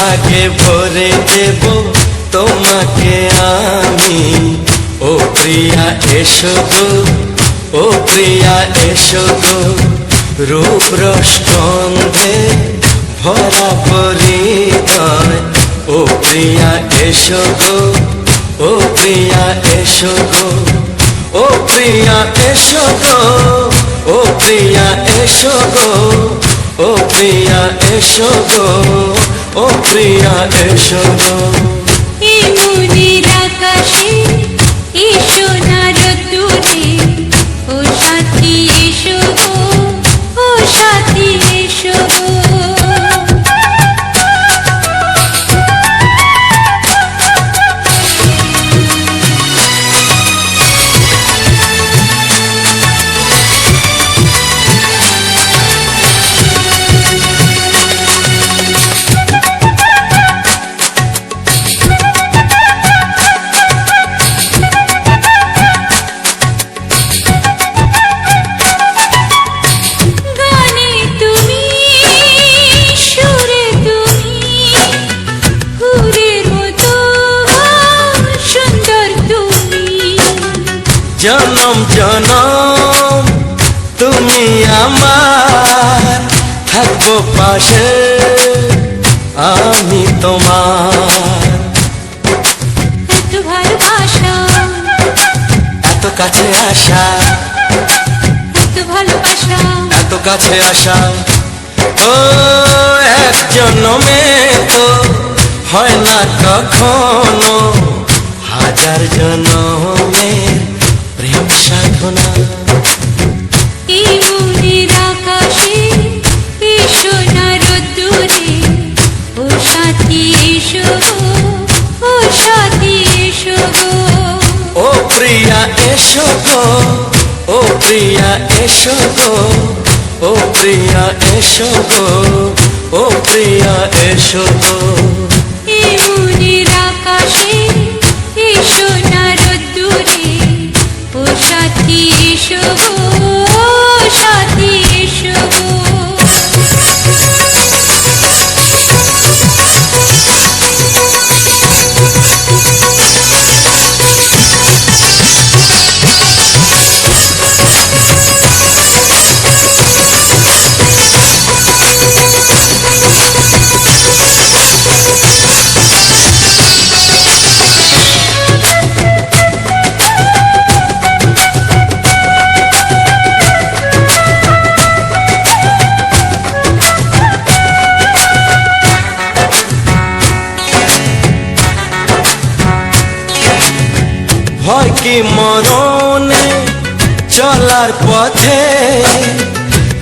সোহাগে ভরে দেব তোমাকে আমি। ও প্রিয়া এসো গো, ও প্রিয়া এসো গো, রূপ রস গন্ধে ভরা পরিদয়। ও প্রিয়া এসো গো, ও প্রিয়া এসো গো, ও প্রিয়া এসো গো, ও প্রিয়া এসো গো, ও প্রিয়া এসো গো, ও প্রিয়া এসো গো। এই মনের আকাশে এই সোনার দূরে, ও সাথী এসো গো, ও সাথী এসো গো। জনম জনম তুমি আমার, থাকবো পাশে আমি তোমার। এত ভালোবাসা, এত কাছে আসা, এত ভালোবাসা, এত কাছে আসা, ও এক জন্মে তো হয় না কখনো, হাজার জন্মের প্রেম সাধনা। এই মনের আকাশে এই সোনার দূরে, ও সাথী এসো গো, ও সাথী এসো গো। ও প্রিয়া এসো গো, ও প্রিয়া এসো গো, ও প্রিয়া এসো গো, ও প্রিয়া এসো গো। এই মনের আকাশে এই সোনার দূরে, ও সাথী এসো গো, ও সাথী এসো গো। ভয় কি মরণে চলার পথে,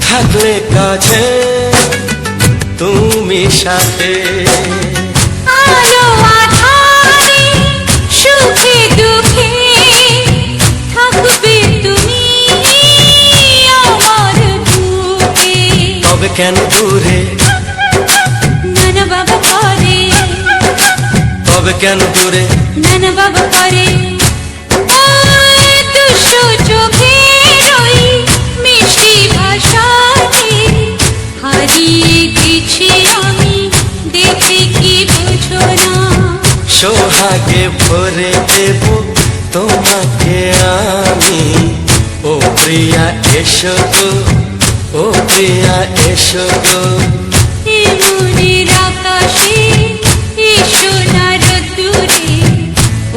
থাকলে কাছে তুমি সাথে। আলো আঁধারে সুখে দুঃখে থাকবে তুমি আমার বুকে। তবে কেন দূরে, নানা বাবা করে, তবে কেন দূরে, নানা বাবা করে। দুশো চোখের ওই মিষ্টি ভাষাতে হারিয়ে গেছি আমি, দেখে কি বুঝো না। সোহাগে ভরে দেব তোমাকে আমি। ও প্রিয়া এসো গো, ও প্রিয়া এসো গো। এই মনের আকাশে এই সোনার দূরে,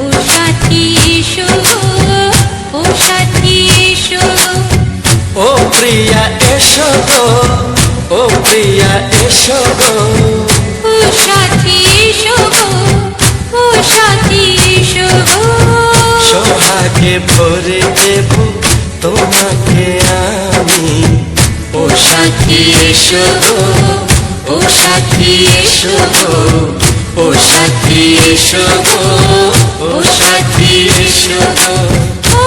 ও সাথী এসো গো, ও সাথী এসো গো। ও প্রিয়া এসো গো, ও প্রিয়া এসো গো, ও সাথী এসো গো, ও সাথী এসো গো। সোহাগে ভরে দেব তোমাকে আমি। ও সাথী এসো গো, ও সাথী এসো গো, ও সাথী এসো গো, ও সাথী এসো গো। ও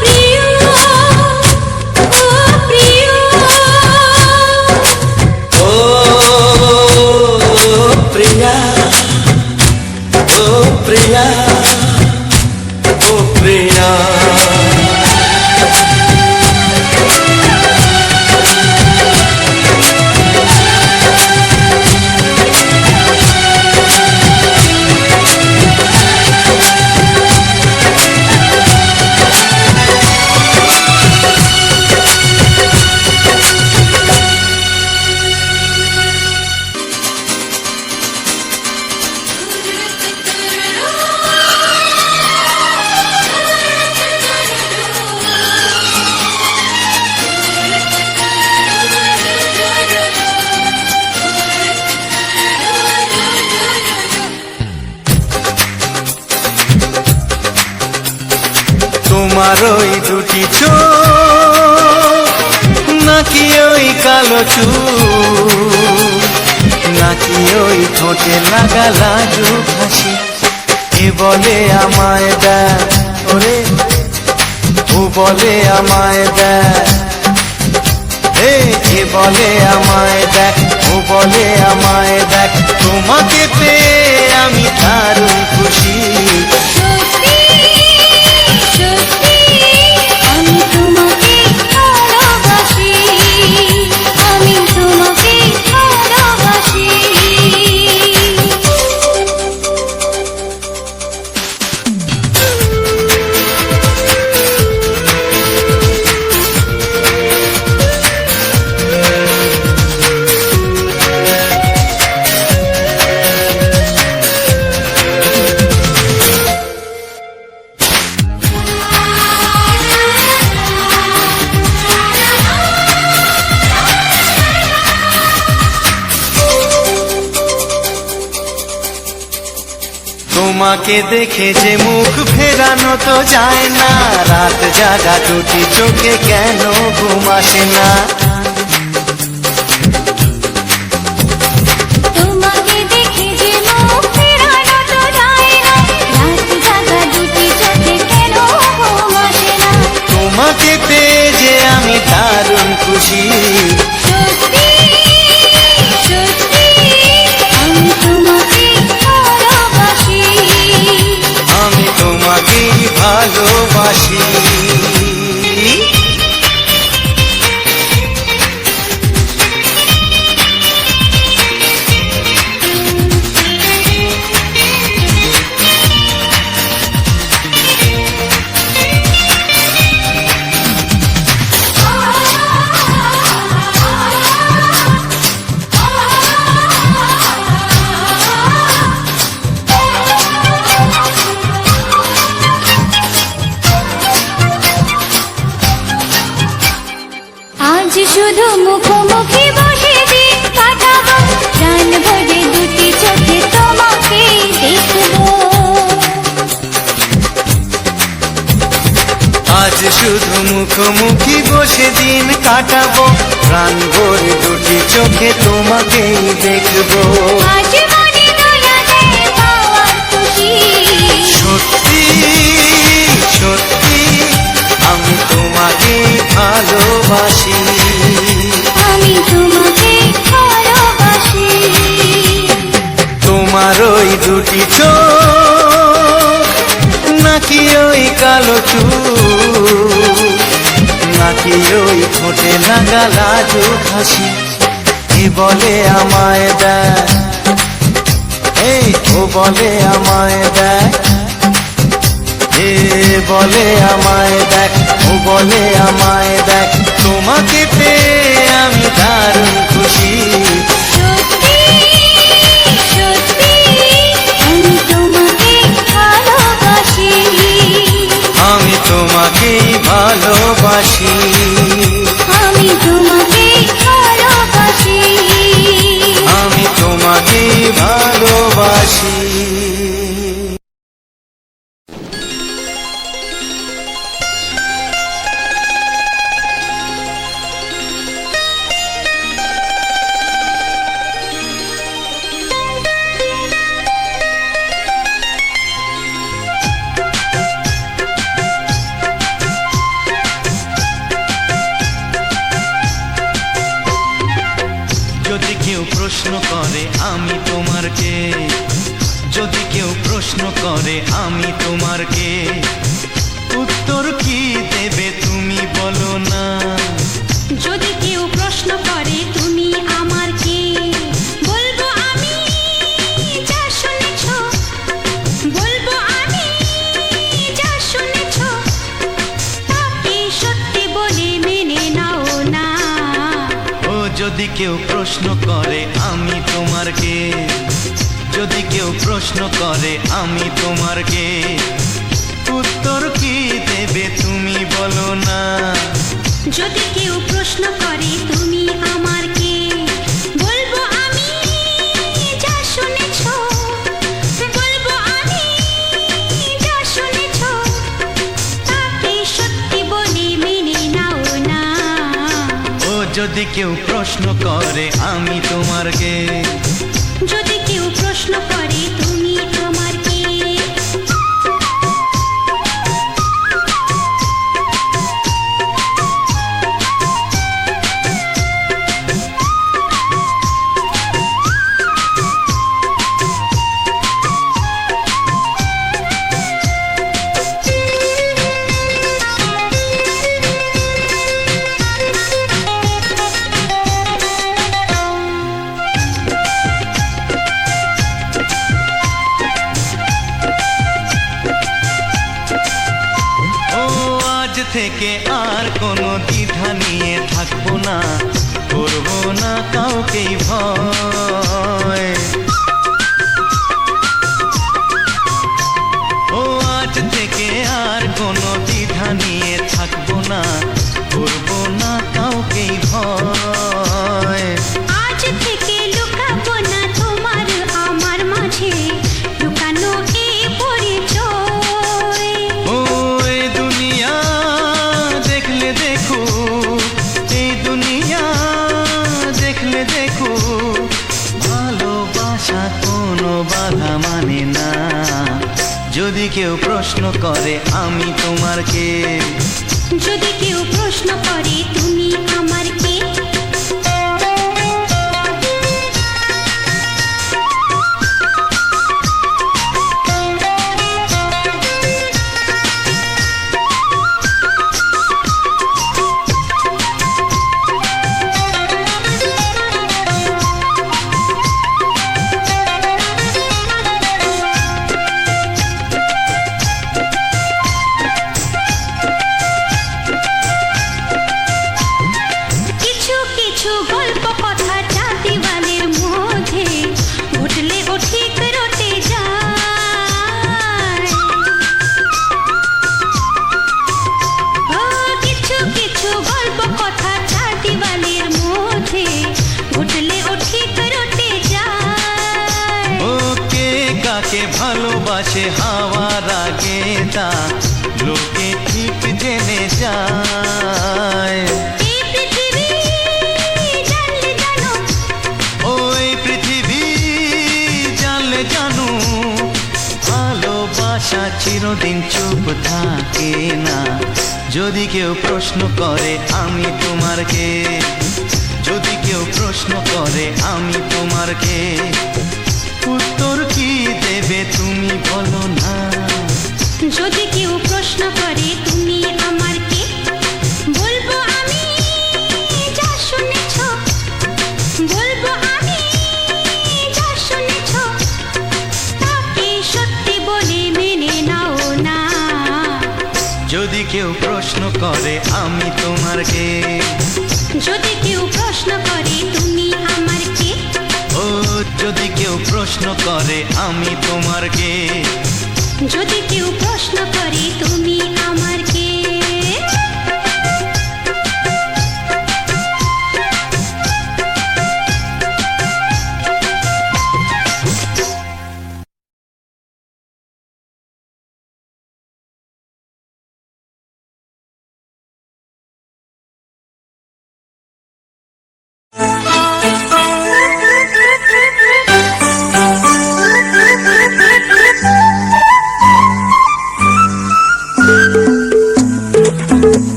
প্রিয়, ও প্রিয়, ও প্রিয়া, ও প্রিয়া, ও প্রিয়া। তোমার ওই দুটি চোখ নাকি ওই কালো চুল নাকি ওই ঠোঁটে লাগা লাজুক হাসি এ বলে আমায় দেখ ওরে ও বলে আমায় দেখ এ বলে আমায় দেখ ও বলে আমায় দেখ তোমাকে পেয়ে আমি দারুণ খুশি সত্যি সত্যি আমি তোমাকে ভালোবাসি আমি তোমাকে ভালোবাসি তোমাকে দেখে যে মুখ ফেরানো তো যায় না রাত জাগা দুটি চোখে কেন ঘুম আসে না তোমাকে দেখে যে মুখ ফেরানো তো যায় না রাত জাগা দুটি চোখে কেন ঘুম আসে না তোমাকে পেয়ে যে আমি দারুণ খুশি সত্যি সত্যি আমি তোমাকে ভালোবাসি আমি তোমাকেই ভালোবাসি আজ শুধু মুখোমুখি বসে দিন কাটাবো প্রাণ ভরে দুটি চোখে তোমাকে দেখবো আজ শুধু মুখোমুখি বসে দিন কাটাবো প্রাণ ভরে দুটি চোখে তোমাকেই দেখবো আজ মনে দয়া দেয় পাওয়ার খুশি সত্যি সত্যি আমি তোমাকেই ভালোবাসি আমি তোমাকে ভালোবাসি তোমার ওই দুটি চোখ নাকি ওই কালো চুল নাকি ওই ঠোঁটে লাগা লাজুক হাসি এ বলে আমায় দেখ এই ও বলে আমায় দেখ এ বলে আমায় দেখ ও বলে আমায় দেখ তোমাকে পেয়ে আমি দারুণ খুশি সত্যি সত্যি আমি তোমাকে ভালোবাসি আমি তোমাকেই ভালোবাসি আমি তোমাকে ভালোবাসি আমি তোমাকেই ভালোবাসি যদি কেউ প্রশ্ন করে আমি তোমার কে যদি কেউ প্রশ্ন করে আমি তোমার কে উত্তর কি দেবে তুমি বলো না যদি কেউ প্রশ্ন করে তুমি আমার কে বলবো আমি যা শুনেছো বলবো আমি যা শুনেছো তাকে সত্যি বলে মেনে নাও না ও যদি কেউ প্রশ্ন করে আমি তোমার কে যদি কেউ প্রশ্ন করে আমি তোমার কে উত্তর কি দেবে তুমি বলো না যদি কেউ প্রশ্ন করে তুমি আমার কে বলবো আমি যা শুনেছো বলবো আমি যা শুনেছো তাকে যদি কেউ প্রশ্ন করে আমি তোমার কে, যদি কেউ প্রশ্ন করে তুমি আমার কে। থেকে আর কোনো দ্বিধা নিয়ে থাকবো না, করবো না কাউকেই ভয়। ও আজ থেকে আর কোনো দ্বিধা নিয়ে থাকবো না, করবো না কাউকেই ভয়। আজ থেকে লুকাবো না তোমার আমার মাঝে লুকানো এই পরিচয়। ও এই দুনিয়া দেখলে দেখো, এই দুনিয়া দেখলে দেখো, ভালোবাসা কোনো বাধা মানে না। যদি কেউ প্রশ্ন করে আমি তোমার কে, যদি কেউ প্রশ্ন করে তুমি আমার কে। ভালোবাসে হাওয়ার আগে তা লোকে ঠিক জেনে যায়। ওই পৃথিবী জানলে জানো, ভালোবাসা চিরদিন চুপ থাকে না। যদি কেউ প্রশ্ন করে আমি তোমার কে, যদি কেউ প্রশ্ন করে আমি তোমার কে, উত্তর কি দেবে তুমি বলো না। যদি কেউ প্রশ্ন করে তুমি আমার কে, বলবো আমি যা শুনেছ, বলবো আমি যা শুনেছ, তাকে সত্যি বলে মেনে নাও না। যদি কেউ প্রশ্ন করে আমি তোমার কে, যদি কেউ প্রশ্ন করে তুমি আমার কে। ও যদি কেউ প্রশ্ন করে আমি তোমার কে, যদি কেউ প্রশ্ন করে তুমি আমার কে।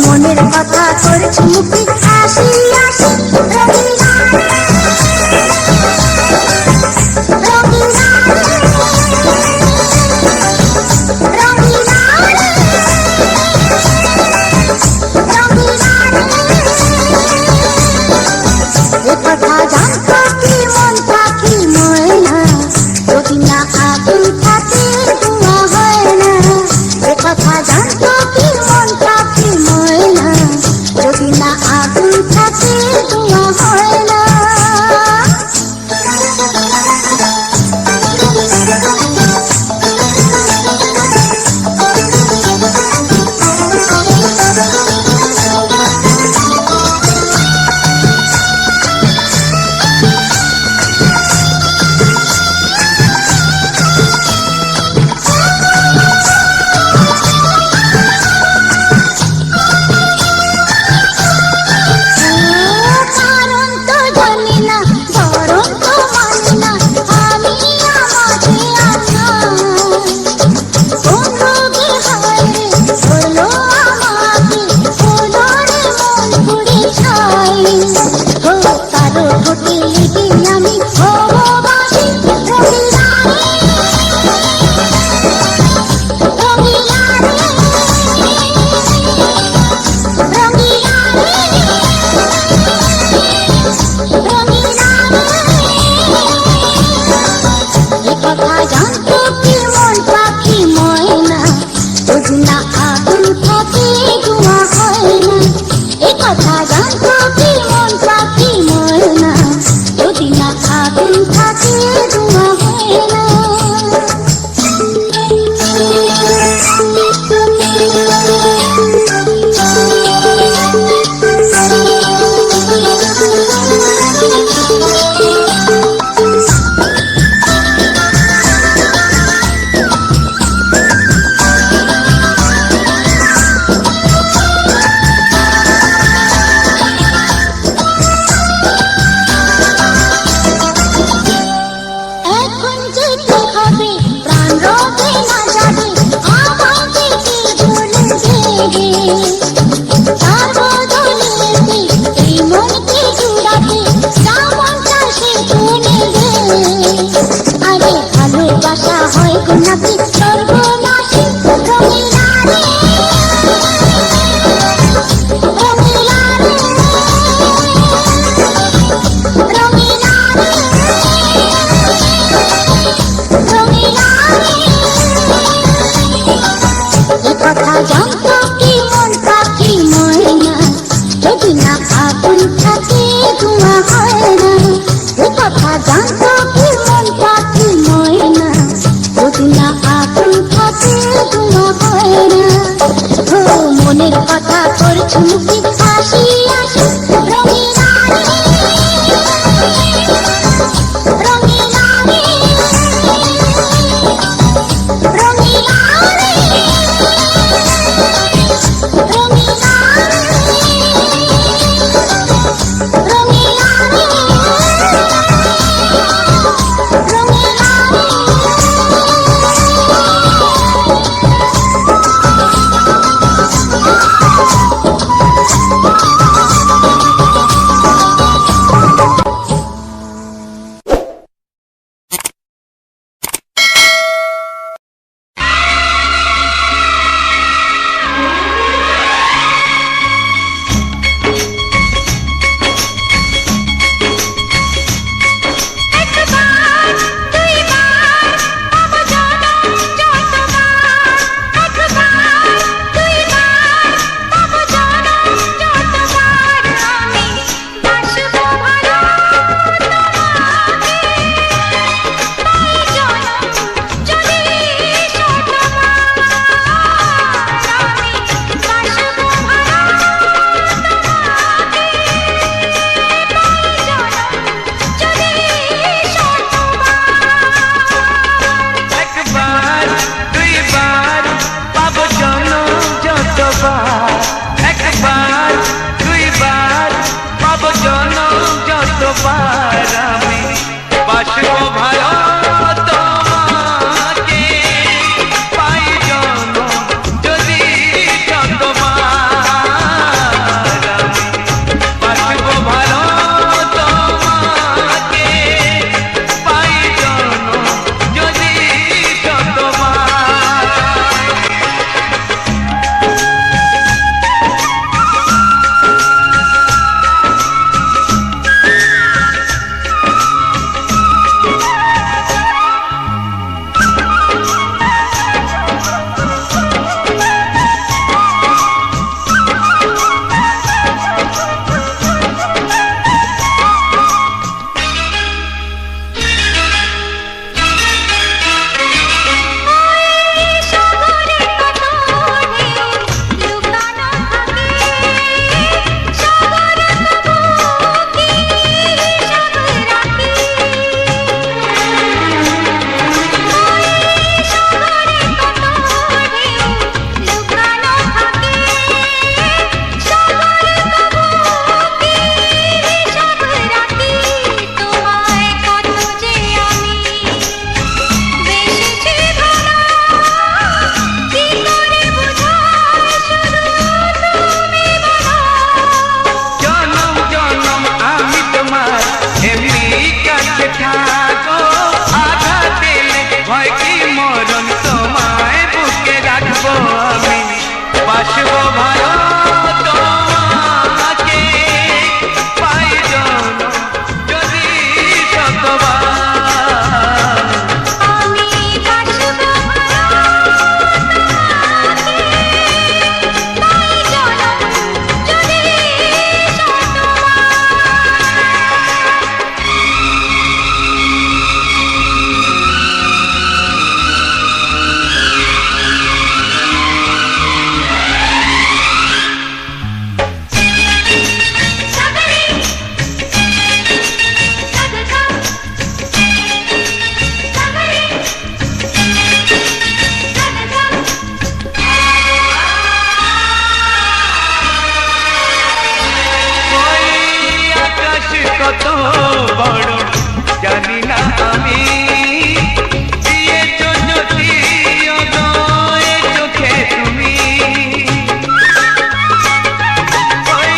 মনের কথা তোর চুমুকে আসি আসি রঙিলা রঙিলা রঙিলা কথা জানতো কি মন পাখি ময়না যদি না আগুন থাকে ধোঁয়া হয় না কথা জানতো কি মন পাখি ময়না যদি না কত বড় জানি না আমি, দিয়েছো যদি অদয় চোখে তুমি, ওই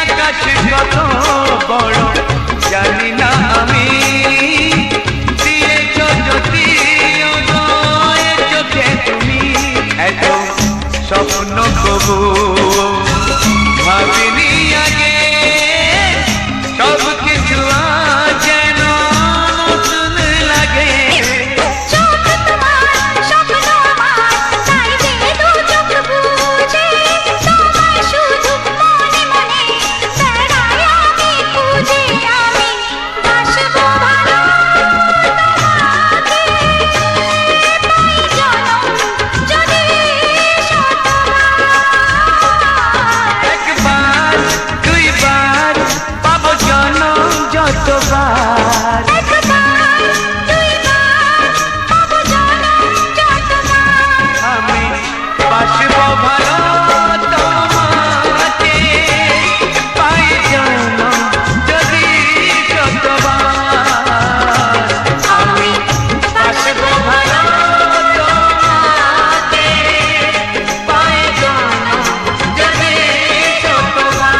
আকাশ কত বড় জানি না আমি, দিয়েছো যদি অদয় চোখে তুমি। এত স্বপ্ন কবু ভাবিনি আগে, সব কিছু আজ যেন নতুন লাগে। চোখ তোমার স্বপ্ন আমার, তাই যে দু চোখ বুঝে তোমায় শুধু মনে মনে বেড়াই আমি খুঁজে। আমি বাসবো ভালো তোমাকে, পাই জনম যদি শতবার। একবার দুইবার পাবো জনম যতবার, একবার দুইবার পাবো জনম যতবার। আমি বাসবো ভালো তোমাকে, পাই জনম যদি যতবার। আমি বাসবো ভালো তোমাকে, পাই জনম যদি যতবার।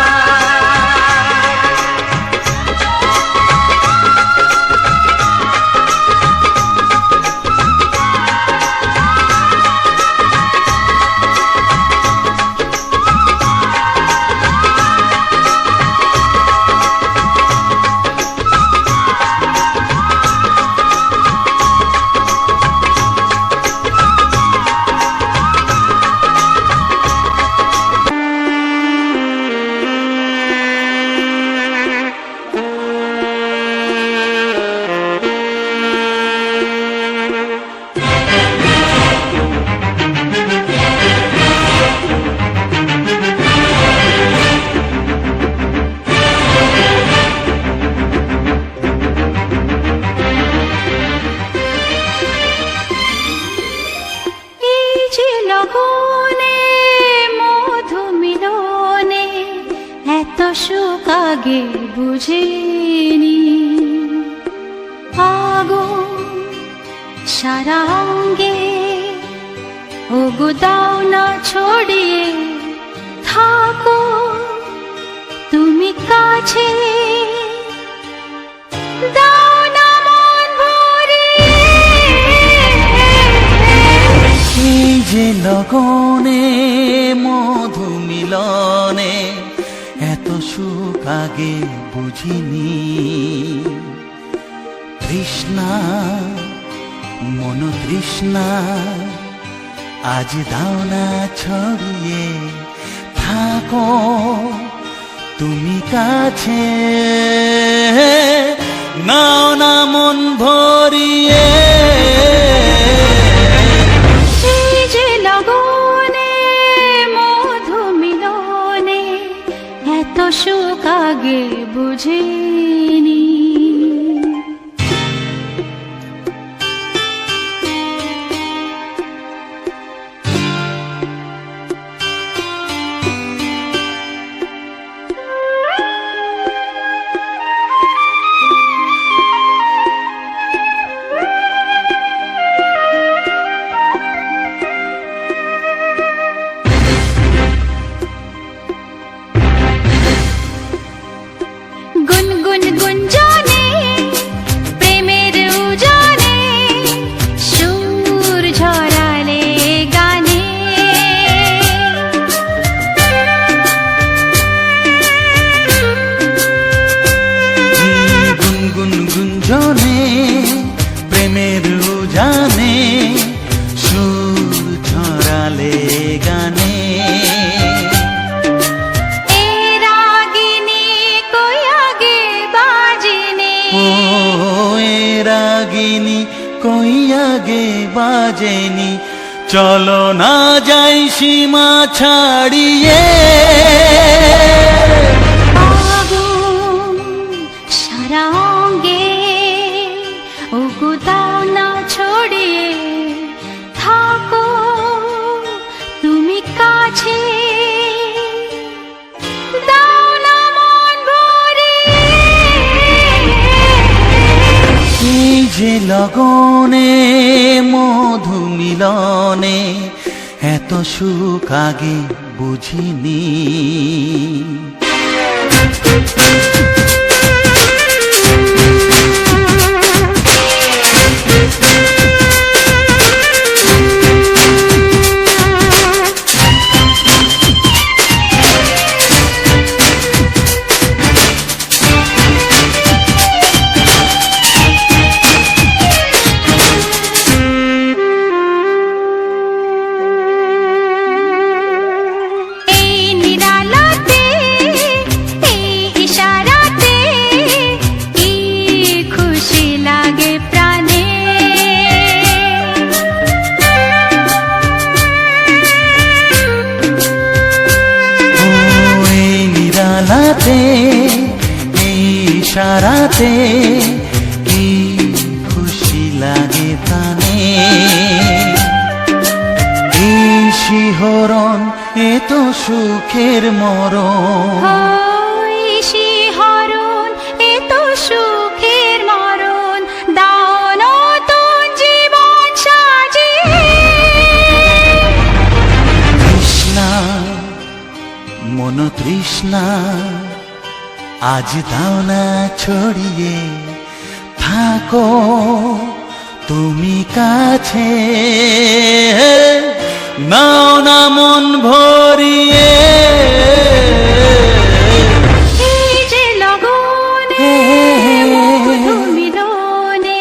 এই যে লগনে মধু মিলনে এত সুখ আগে বুঝিনি। আগুন সারা অঙ্গে ওগো দাও না ছড়িয়ে থাকো তুমি কাছে, দাও না মন ভরিয়ে। এই যে লগনে মধু মিলনে এত সুখ আগে বুঝিনি। তৃষ্ণা মন তৃষ্ণা আজ দাও না ছড়িয়ে থাকো তুমি কাছে, নাও না মন ভরিয়ে। এই যে লগনে মধু মিলনে এত সুখ আগে বুঝিনি। গুনগুন গুঞ্জনে প্রেমের উজানে সুর ঝরালে গানে। গুনগুন গুঞ্জনে প্রেমের উজানে সুর ঝরালে গানে। এ রাগিনী কই আগে বাজেনি, ও এ রাগিনী কই আগে বাজেনি, চলো না যাই সীমা ছাড়িয়ে। আগুন সারা অঙ্গে ওগো দাও না ছড়িয়ে থাকো তুমি কাছে, দাও না মন ভরিয়ে। যে লগনে মধু মিলনে এত সুখ আগে বুঝিনি। এই ইশারাতে কি খুশি লাগে প্রাণে, এই শিহরণ এ তো সুখের মরণ, শিহরণ এ তো সুখের মরণ, দাও নতুন জীবন সাজিয়ে। তৃষ্ণা মন তৃষ্ণা আজ দাও না ছড়িয়ে, থাকো তুমি কাছে, নাও না মন ভরিয়ে। এই যে লগনে মধু মিলনে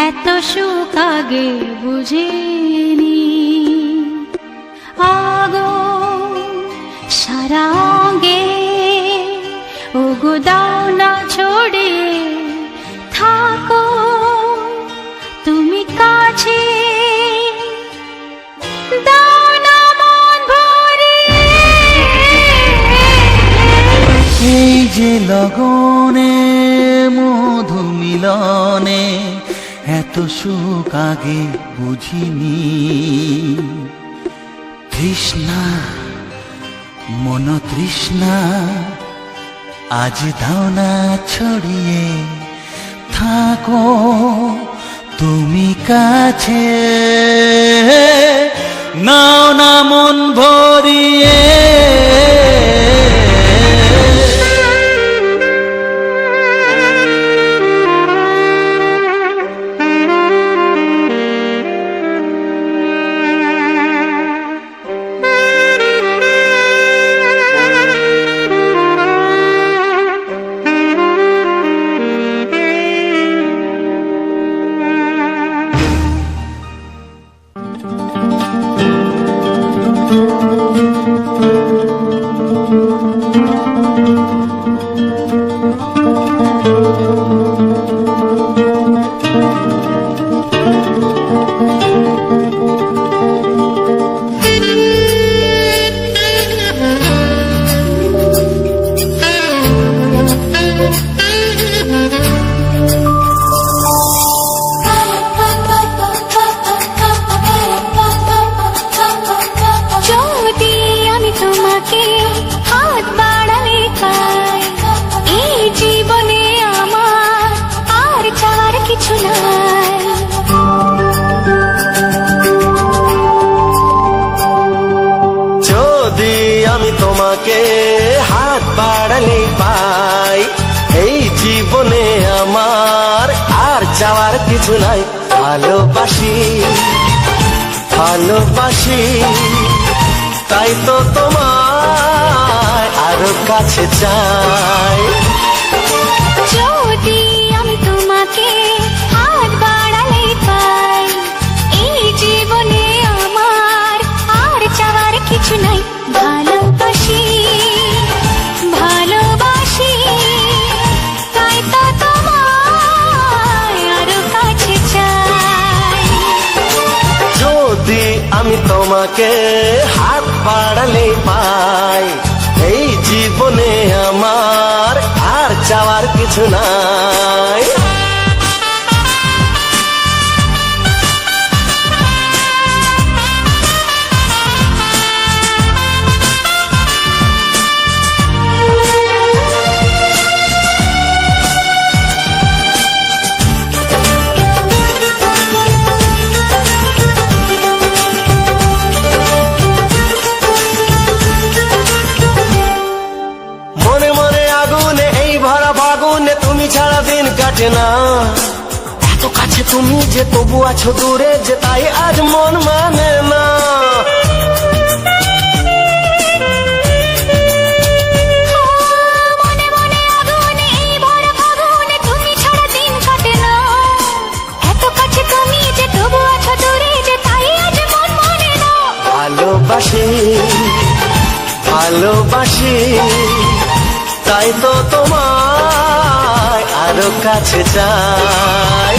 এত সুখ আগে বুঝিনি। আগুন সারা অঙ্গে ওগো দাও না ছড়িয়ে, থাকো তুমি কাছে, দাও না মন ভরিয়ে। এই যে লগনে মধু মিলনে এত সুখ আগে বুঝিনি। তৃষ্ণা মন তৃষ্ণা আজ দাও না ছড়িয়ে, থাকো তুমি কাছে, নাও না মন ভরিয়ে। তোমাকে হাত বাড়ালে পাই, এই জীবনে আমার আর চাওয়ার কিছু নাই। ভালোবাসি ভালোবাসি তাই তো তোমায় আরো কাছে চাই। যদি আমি তোমাকে হাত বাড়ালে পাই, এই জীবনে আমার আর চাওয়ার কিছু নাই। ভালোবাসি ভালোবাসি তাই তো তোমায় আরো কাছে চাই। যদি আমি তোমাকে হাত বাড়ালে পাই, এই জীবনে আমার আর চাওয়ার কিছু নাই। আগুনে এই ভরা ফাগুনে তুমি ছাড়া দিন কাটে না। এত কাছে তুমি যে তবু আছো দূরে যে তাই আজ মন মানে না। মনে মনে আগুনে এই ভরা ফাগুনে তুমি ছাড়া দিন কাটে না। এত কাছে তুমি যে তবু আছো দূরে যে তাই আজ মন মানে না। ভালোবাসি ভালোবাসি তাই তো তোমায় আরো কাছে চাই।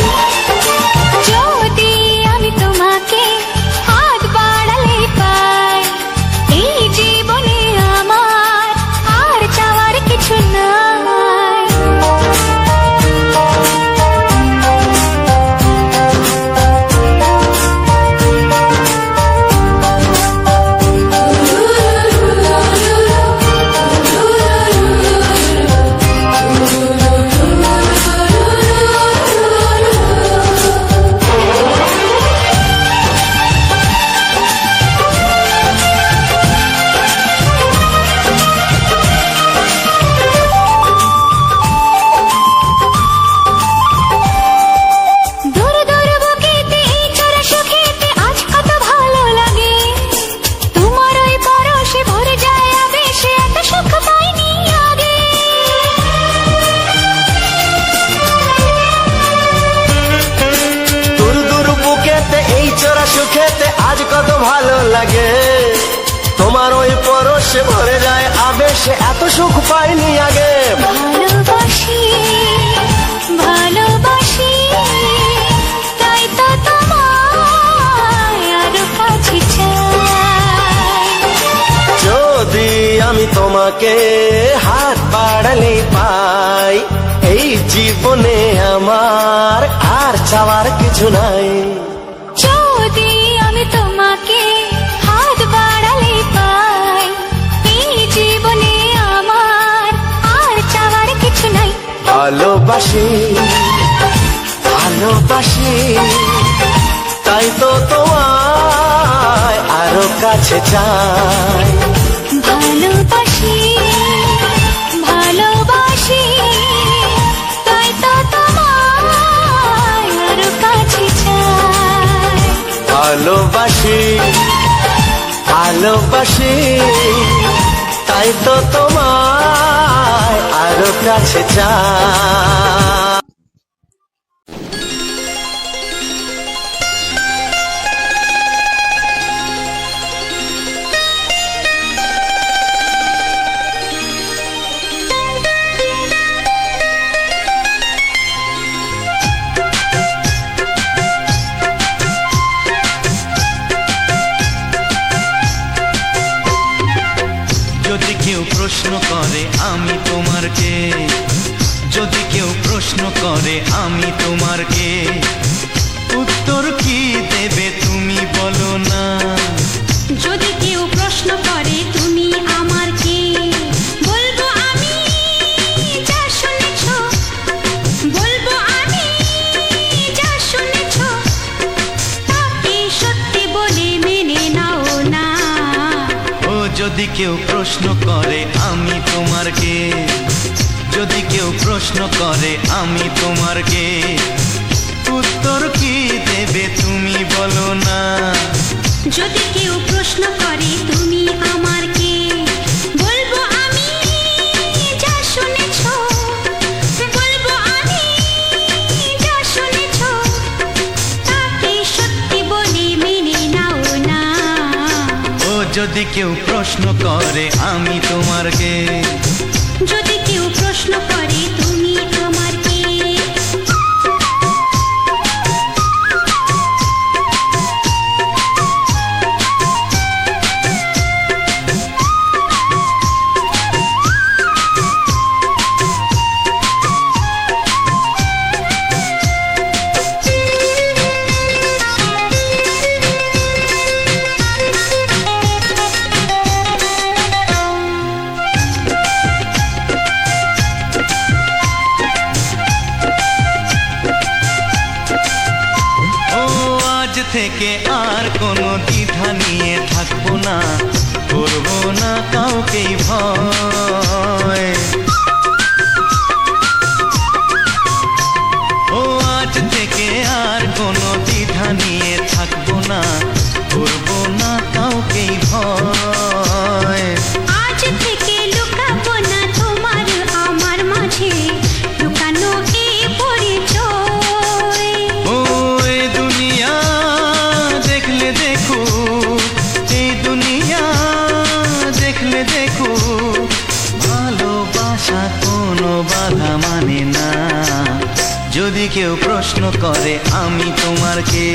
যদি আমি তোমাকে হাত বাড়ালে পাই, এই জীবনে আমার আর চাওয়ার কিছু নাই। দূর দূর বুকেতে এই চড়া সুখেতে আজ কত ভালো লাগে। তোমার ওই পরশে ভরে যায় আবেশে, এত সুখ পাইনি আগে। দূর দূর বুকেতে এই চোরা সুখেতে আজ কত ভালো লাগে। তোমার ওই পরশে ভরে যায় আবেশে, এত সুখ পাইনি আগে। ভালোবাসি ভালোবাসি তাই তো তোমায় আরো কাছে চাই। যদি আমি তোমাকে হাত বাড়ালে পাই, এই জীবনে আমার আর চাওয়ার কিছু নাই। যদি আমি তোমাকে হাত বাড়ালে পাই, এই জীবনে আমার আর চাওয়ার কিছু নাই। ভালোবাসি ভালোবাসি তাই তো তোমায় আরো কাছে চাই। ভালোবাসি ভালোবাসি তাই তো তোমায় আরো কাছে চাই। ভালোবাসি ভালোবাসি তাই তো তোমায় আরো কাছে চাই। যদি কেউ প্রশ্ন করে আমি তোমার কে, যদি কেউ প্রশ্ন করে আমি তোমার কে, উত্তর কি দেবে তুমি বলো না। যদি কেউ প্রশ্ন করে তুমি আমার কে, বলবো আমি যা শুনেছো, বলবো আমি যা শুনেছো, তাকে সত্যি বলে মেনে নাও না। ও যদি কেউ প্রশ্ন করে আমি তোমার কে, যদি কেউ প্রশ্ন করে আমি তোমার কে, উত্তর কি দেবে তুমি বলো না। যদি কেউ প্রশ্ন করে তুমি আমার কে, বলবো আমি যা শুনেছো, বলবো আমি যা শুনেছো, তাকে সত্যি বলে মেনে নাও না। ও যদি কেউ প্রশ্ন করে আমি তোমার কে, যদি কেউ প্রশ্ন করে তুমি আমার কে। থেকে আর কোনো দ্বিধা নিয়ে থাকবো না, করবো না কাউকেই ভয়। ভালোবাসা কোনো বাধা মানে না। যদি কেউ প্রশ্ন করে আমি তোমার কে,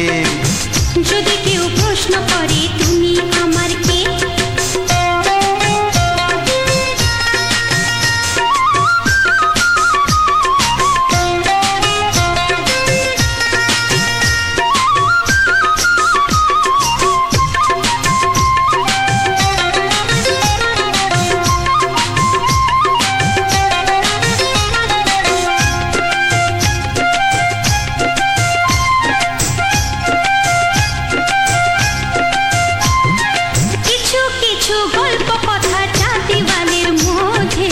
যদি কেউ প্রশ্ন করে তুমি আমার কে, কিছু কিছু গল্প কথা চাঁদিওয়ালের মধ্যে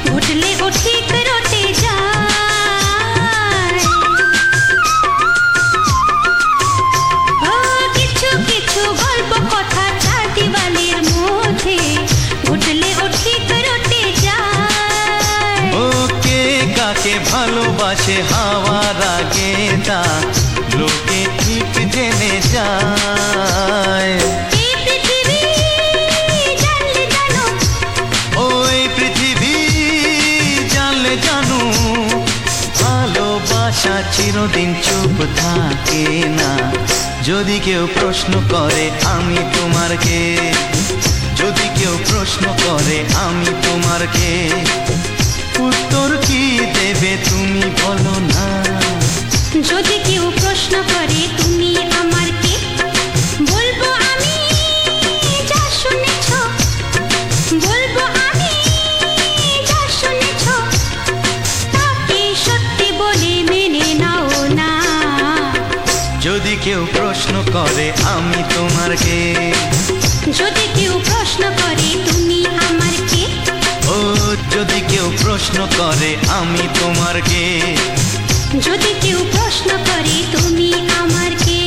ঘটলে ও ঠিক রটে যায়। ও কিছু কিছু গল্প কথা চাঁদিওয়ালের মধ্যে ঘটলে ও ঠিক রটে যায়। ও কে কাকে ভালোবাসে হাওয়ার আগে তা লোকে ঠিক জেনে যায়। এই পৃথিবী জানলে জানো, ওই পৃথিবী জানলে জানু, ভালোবাসা চিরদিন চুপ থাকে না। যদি কেউ প্রশ্ন করে আমি তোমার কে, যদি কেউ প্রশ্ন করে আমি তোমার কে, উত্তর কি দেবে তুমি বলো না। যদি কেউ প্রশ্ন করে তুমি আমার কে, বলবো আমি যা শুনেছ, বলবো আমি যা শুনেছ, তাকে সত্যি বলে মেনে নাও না। যদি কেউ প্রশ্ন করে আমি তোমার কে, যদি কেউ প্রশ্ন করে তুমি আমার কে, ও যদি কেউ প্রশ্ন করে আমি তোমার কে, যদি কেউ প্রশ্ন করে তুমি আমার কে।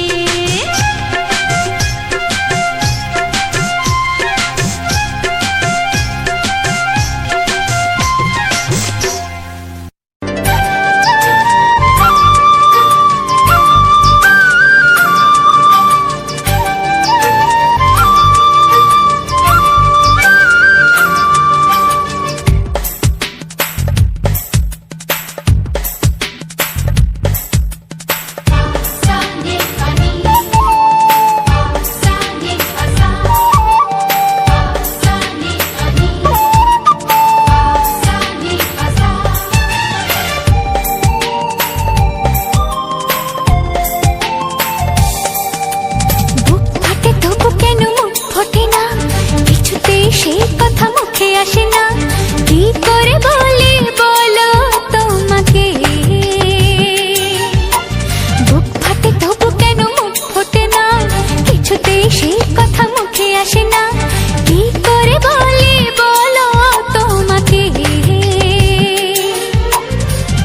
বুক ফাটে তবু কেন মুখ ফোটে না, কিছুতেই সেই কথা মুখে আসে না, কি করে বলে বলো তোমাকে। বুক ফাটে তবু কেন মুখ ফোটে না, কিছুতেই সেই কথা মুখে আসে না, কি করে বলে বলো তোমাকে।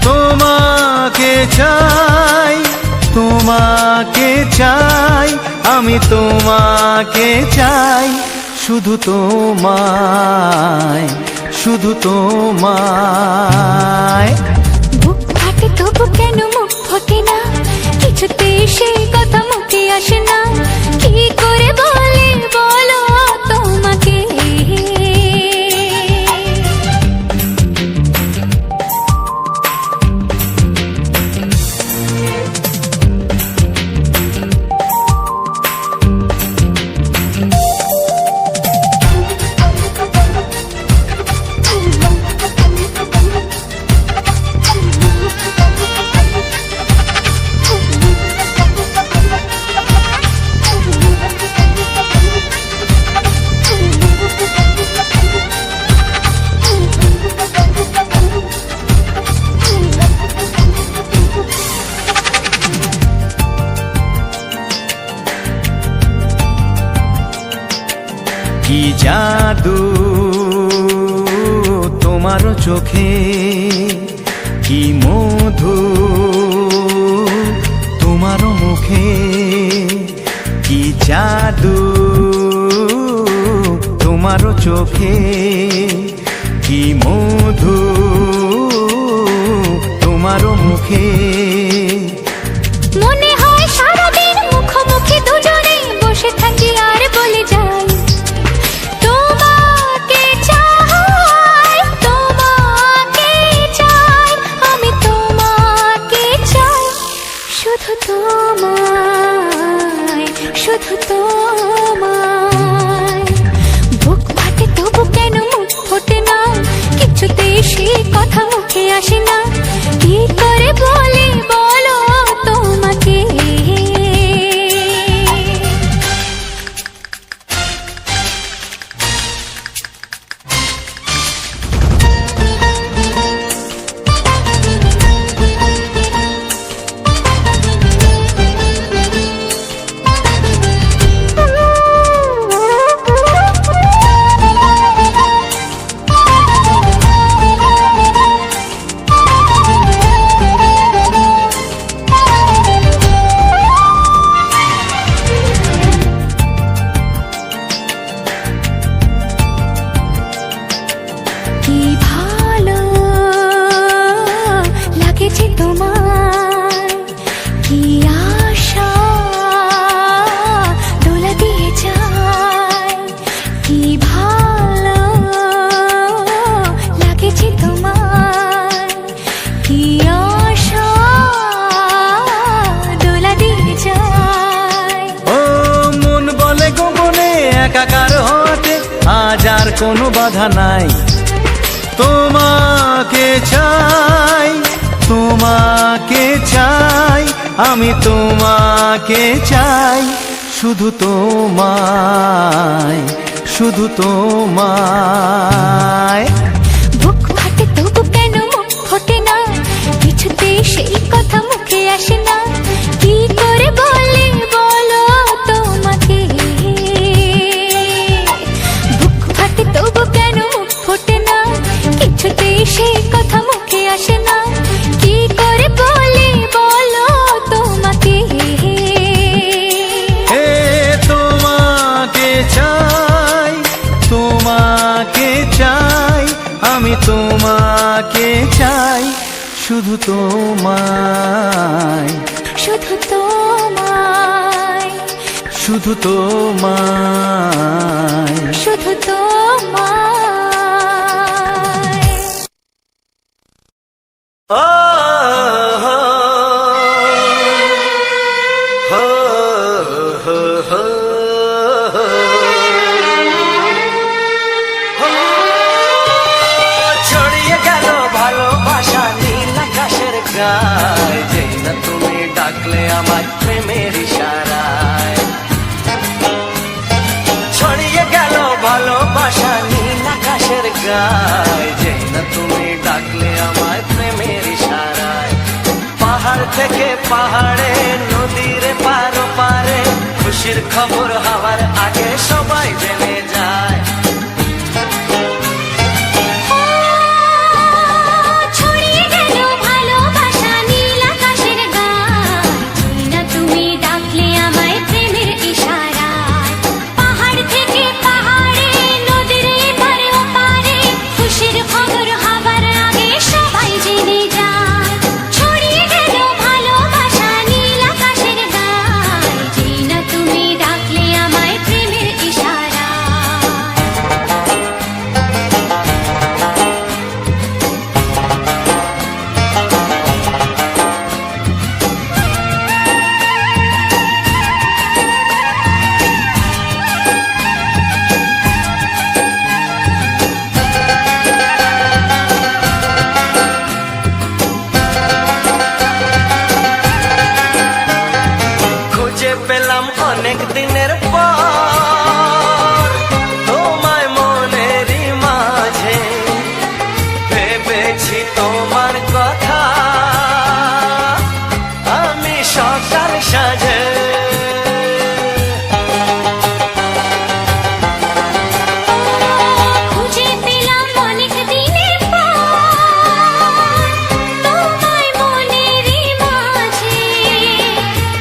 তোমাকে চাই, তোমাকে চাই, আমি তোমাকে চাই, শুধু তোমায়, শুধু তোমায়। বুক ফাটে তবু কেন মুখ ফোটে না, কিছুতেই সেই কথা মুখে আসে না, কি করে বলে বলো তোমাকে। কি জাদু তোমার চোখে, কি মধু তোমার মুখে, কি জাদু তোমার চোখে, কি মধু তোমার মুখে। মনে হয় সারাদিন মুখোমুখি দুজনে বসে থাকি আর বলে যাই, তোমাকে চাই, তোমাকে কি করে বলি বলো তোমাকে। কি ভালো লাগেছে তোমার, কি আশা দোলা দিয়ে যায়। কি ভালো লাগেছে তোমার, কি আশা দোলা দিয়ে যায়। ও মন বলে গোপনে একাকার হতে আজ আর কোনো বাধা নাই। তোমাকে চাই, তোমাকে চাই, আমি তোমাকে চাই, শুধু তোমায়, শুধু তোমায়। বুক ফাটে তবু কেন মুখ ফোটে না, কিছুতে সেই কথা মুখে আসে না। কি করে বলে বলো তোমাকে। বুক ফাটে তবু কেন মুখ ফোটে না, কিছুতে সেই কথা মুখে আসে না। কি করে বলে বলো তোমাকে। হে তোমাকে চাই, তোমাকে চাই, আমি তোমাকে চাই, শুধু তোমায়, শুধু তোমায়, শুধু তোমায়। শুধু তোমায়। ও হো হো হো হো ছড়িয়ে গেল ভালোবাসা নীল আকাশের গায়, যেই না তুমি ডাকলে আমার প্রেমের ইশারায়। ছড়িয়ে গেল ভালোবাসা নীল আকাশের গায়, যেই না তুমি ডাকলে আমার প্রেমের ইশারায়। পাহাড় থেকে পাহাড়ে, নদীর পারো পারে, খুশির খবর হওয়ার আগে সবাই জেনে যায়। ছড়িয়ে গেল ভালোবাসা নীল আকাশের গায়, যেই না তুমি ডাকলে আমায় প্রেমের ইশারায়। পাহাড় থেকে পাহাড়ে, নদীর এপারে ওপারে, খুশির খবর হবার আগে সবাই জেনে যায়। ছড়িয়ে গেল ভালোবাসা নীল আকাশের গায়, যেই না তুমি ডাকলে আমায় প্রেমের ইশারায়। খুঁজে পেলাম অনেক দিনের পর তোমায় মনেরই মাঝে, ভেবেছি তোমার কথা আমি সকাল সাজে। খুঁজে পেলাম অনেক দিনের পর তোমায় মনেরই মাঝে,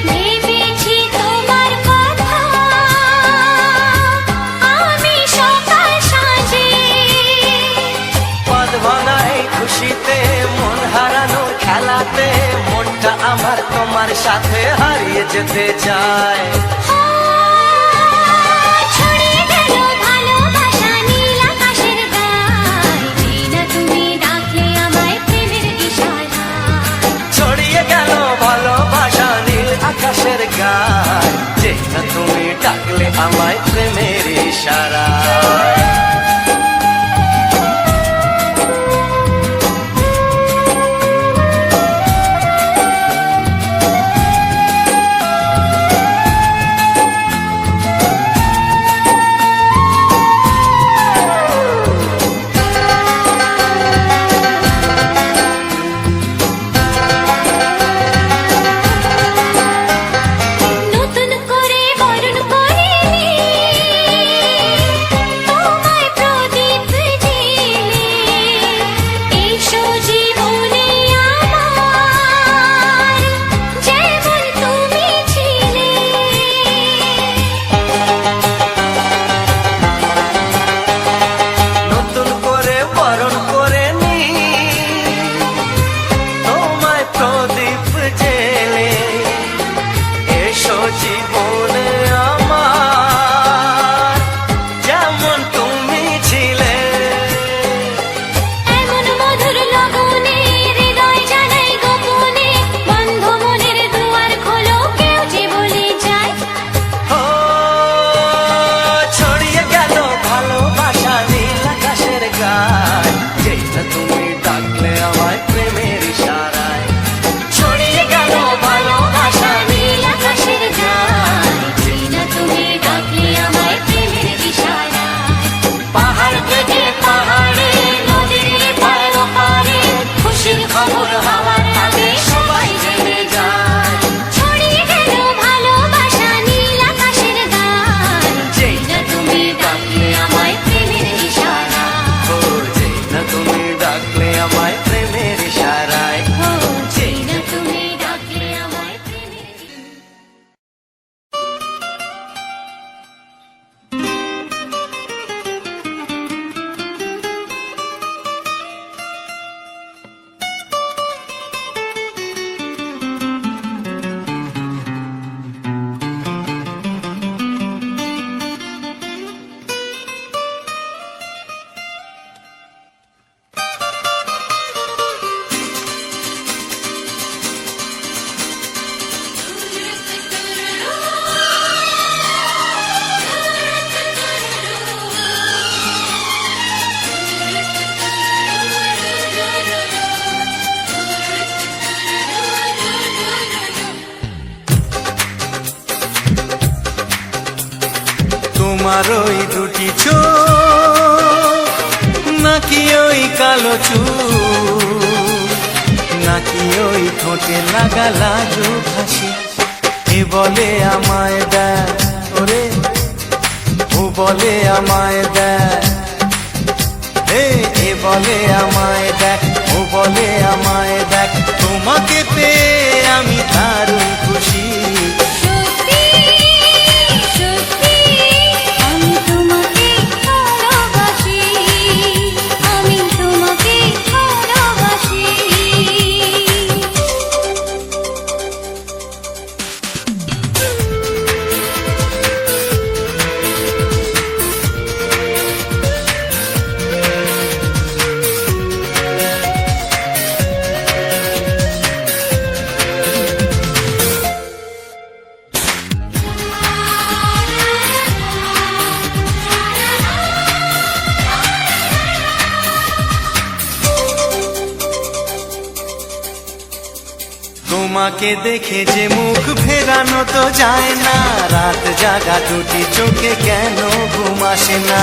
ভেবেছি তোমার কথা আমি সকাল সাজে। পদ ভাঙা এই খুশিতে, মন হারানোর খেলাতে, মনটা আমার তোমার সাথে হারিয়ে যেতে চায়। ছড়িয়ে গেল ভালোবাসা নীল আকাশের গায়, যেই না তুমি ডাকলে আমায় প্রেমের ইশারায়। ছড়িয়ে গেল ভালোবাসা নীল আকাশের গায়, যেই না তুমি ডাকলে আমায় প্রেমের ইশারায়। তোমার ওই দুটি চোখ নাকি ওই কালো চুল, নাকি ওই ঠোঁটে লাগা লাজুক হাসি। এ বলে আমায় দেয় ওরে, ও বলে আমায় দেয়, এ বলে আমায় দেখ, ও বলে আমায় দেখ, তোমাকে পেয়ে আমি দারুণ খুশি। সত্যি সত্যি আমি তোমাকে ভালোবাসি, আমি তোমাকে ভালোবাসি। তোমাকে দেখে যে মুখ ফেরানো তো যায় না, রাত জাগা দুটি চোখে কেন ঘুম আসে না।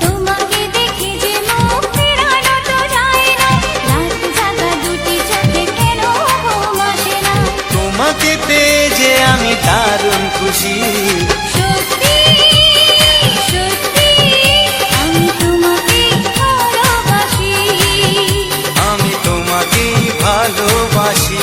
তোমাকে দেখে যে মুখ ফেরানো তো যায় না, রাত জাগা দুটি চোখে কেন ঘুম আসে না। তোমাকে পেয়ে যে আমি দারুণ খুশি। সত্যি সত্যি আমি তোমাকে ভালোবাসি, আমি তোমাকেই ভালোবাসি।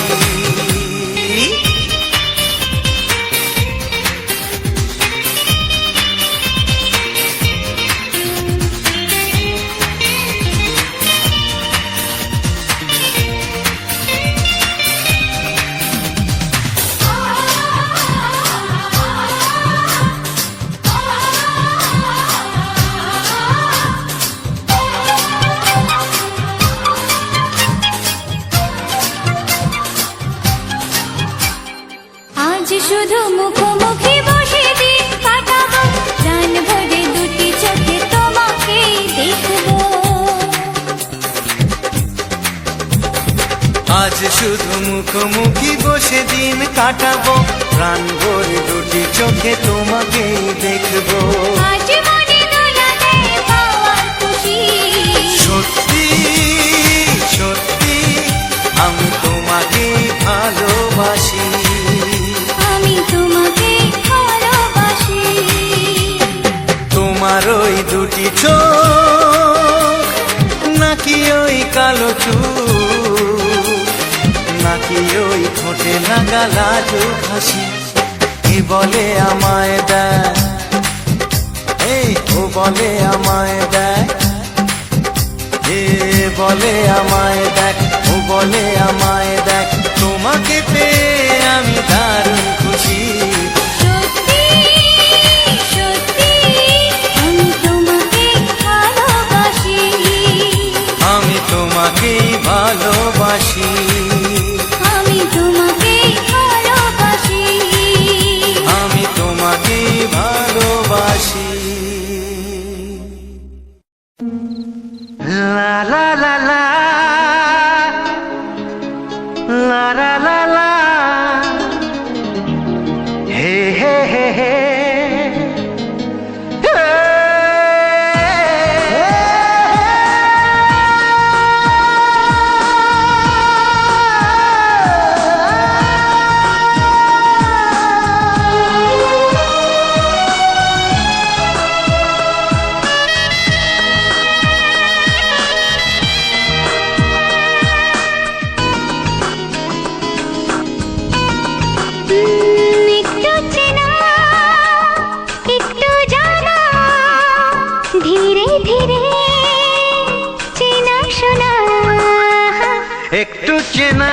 আজ শুধু মুখোমুখি বসে দিন কাটাবো, প্রাণ ভরে দুটি চোখে তোমাকে দেখবো। আজ শুধু মুখোমুখি বসে দিন কাটাবো, প্রাণ ভরে দুটি চোখে তোমাকেই দেখবো। আজ মনে দোলা দেয় পাওয়ার খুশি। সত্যি সত্যি আমি তোমাকেই ভালোবাসি। আমি তোমাকে ভালোবাসি। তোমার ওই দুটি চোখ নাকি ওই কালো চুল, নাকি ওই ঠোঁটে লাগা লাজুক হাসি। এ বলে আমায় দেয়, ও বলে আমায় দেয়, এ বলে আমায় দেখ, ও বলে আমায় দেখ, তোমাকে পেয়ে আমি দারুণ খুশি। সত্যি সত্যি আমি তোমাকে ভালোবাসি, আমি তোমাকেই ভালোবাসি। আমি তোমাকে ভালোবাসি। আমি তোমাকেই ভালোবাসি। লা লা লা লা লা লা লা লা, হে হে হে হে, একটু চেনা একটু জানা, ধীরে ধীরে চেনা শোনা। একটু চেনা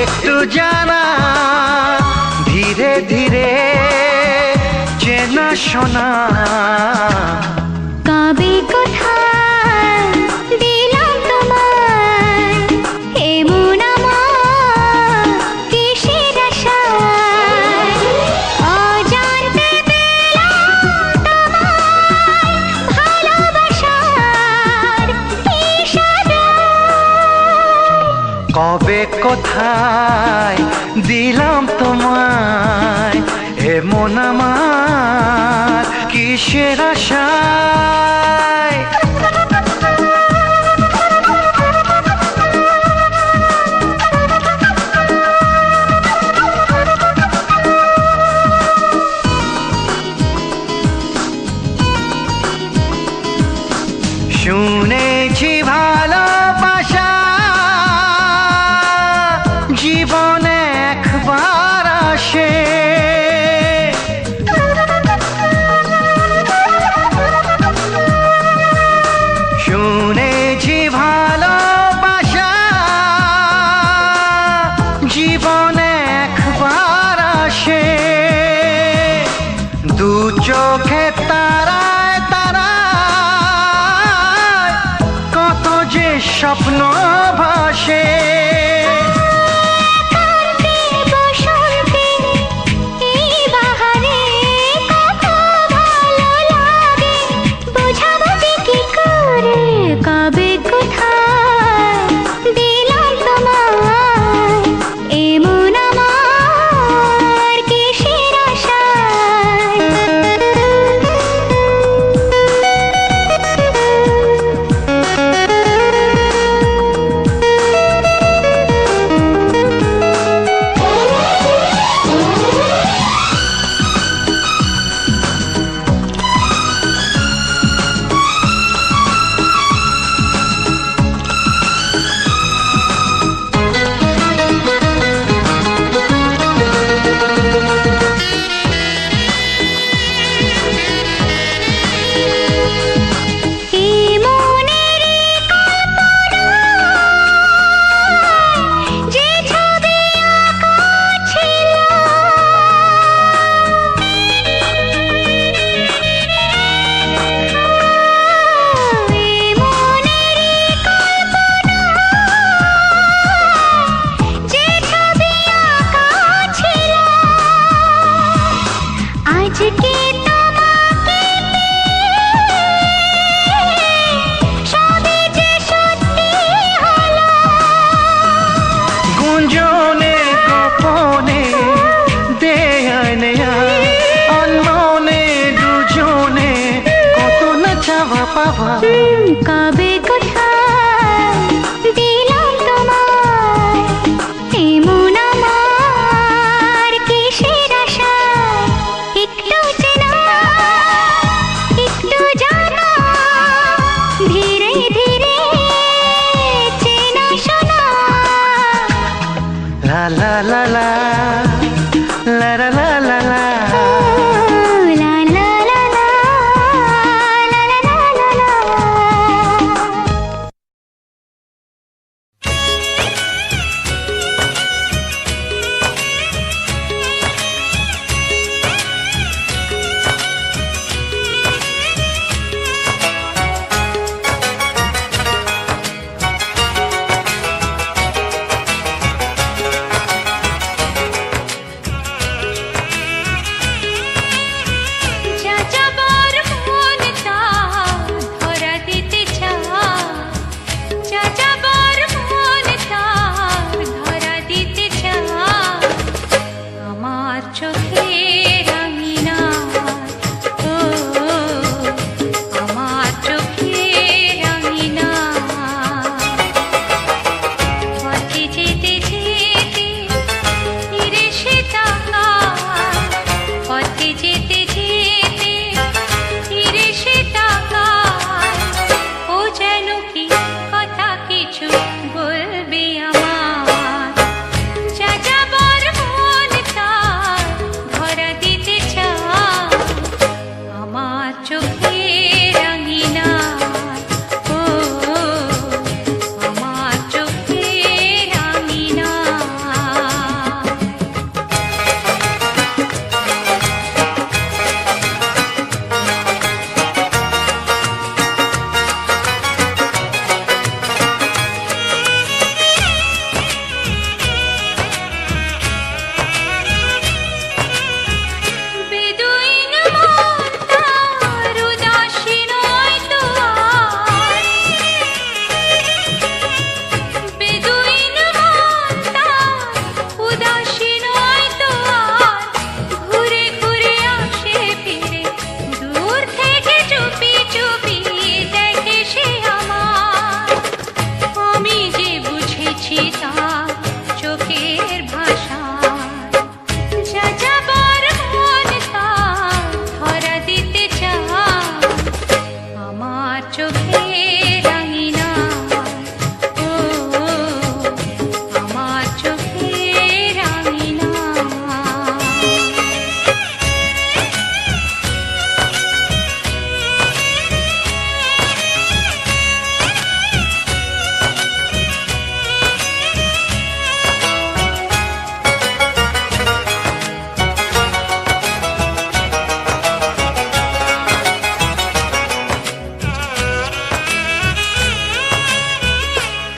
একটু জানা, ধীরে ধীরে চেনা শোনা। কবে কোথায় দিলাম তোমায় এমন আমার কিসের আশায়, অজান্তে পেলাম তোমায় ভালোবাসার ইশারায়। কবে কোথায় দিলাম তোমায় এ মন আমার কিসের আশায় শুনেছি ভালোবাসা জীবনে একবার আসে শুনেছি ভালোবাসা জীবনে একবার আসে দু চোখে তারায় তারায় কত যে স্বপ্ন ভাসে কবে কোথায় দিলাম তোমায় এমন আমার কিসের আশায় আজকে তোমাকে সবে যে সত্যি হলো গুঞ্জনে গোপনে দেয়ানে অন্যনে দুজনে কত না চাওয়া পাওয়া কবে কোথায় দিলাম তোমায় এমন আমার কিসের আশায় একটু চেনা একটু জানা ধীরে ধীরে চেনা শোনা লা লা লা লা লা লা লা লা লা লা লা লা লা লা লা লা লা। চোখে রাঙিনা, ও আমার চোখে রাঙিনা।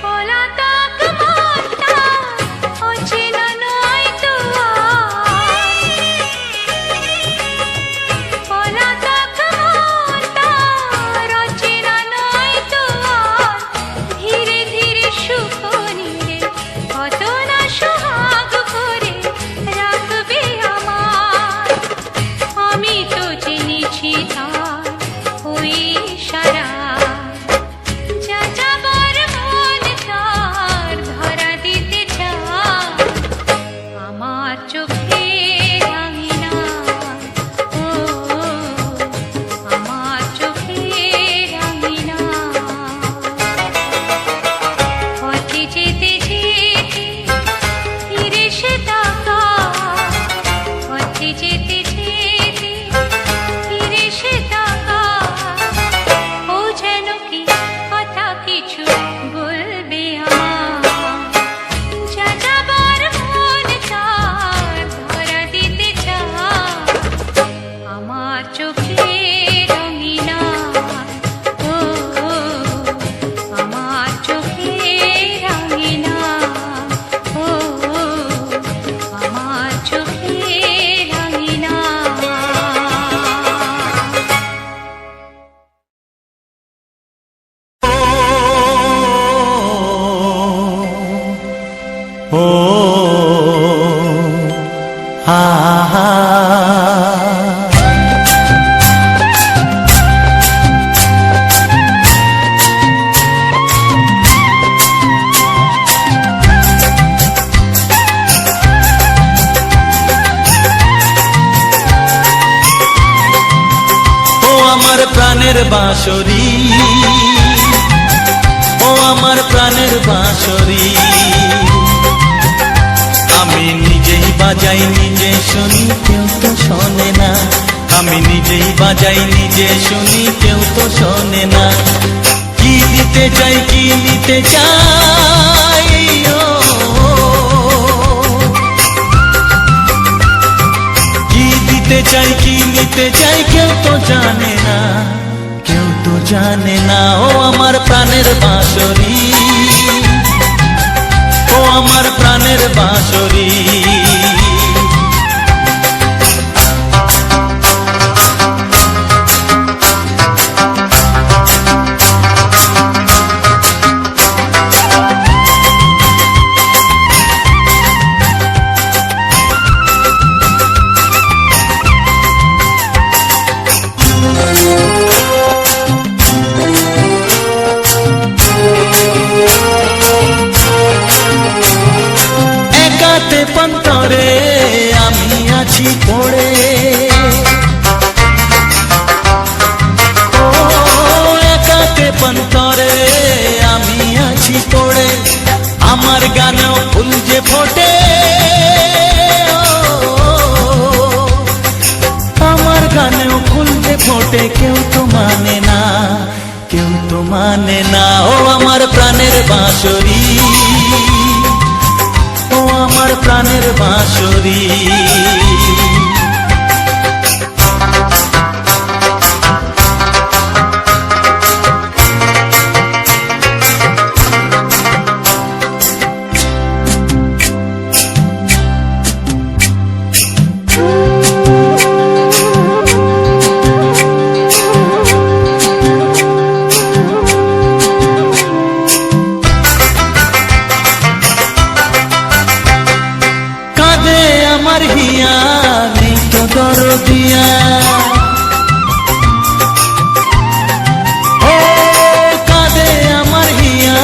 পলাতক মনটা অচেনা নয় তো আর, পলাতক মনটা অচেনা নয় তো আর, ধীরে ধীরে সুখ নিয়ে কত না সোহাগ করে রাখবে আমার। আমি তো জেনেছি তার ওই সারা, যা যাবার মন তার ধরা দিতে চায় আমার চোখে রাঙিনা, ও আমার চোখে রাঙিনা। পথে যেতে যেতে ফিরে সে তাকায়, পথে যেতে যেতে ফিরে সে তাকায়, ও যেন কি কথা কিছু বলবে আমার। যা যাবার মন তার ধরা দিতে চায় আমার চোখে রঙিনা, ও আমার চোখে রঙিনা, ও আমার চোখে রঙিনা। ও আহা ও আমার প্রাণের বাঁশরি, ও আমার প্রাণের বাঁশরি, আমি নিজেই বাজাই নিজে শুনি কেউ তো শোনে না, আমি নিজেই বাজাই নিজে শুনি কেউ তো শোনে না। কি দিতে চাই কি নিতে চাই, ও কি দিতে চাই কি নিতে চাই কেউ তো জানে না, কেউ তো জানে না। ও আমার প্রাণের বাঁশরি, ও আমার প্রাণের বাঁশরি, একাতে পন্তরে আমি আছি পড়ে, ও একাতে পন্তরে আমি আছি পড়ে, আমার গানেও ফুল যে ফোটে, আমার গানেও ফুল যে ফোটে, কেউ তো মানে না, কেউ তো মানে না। ও আমার প্রাণের বাঁশরি, ও আমার প্রাণের বাঁশরি, দরদিয়া, ও কাঁদে আমার হিয়া,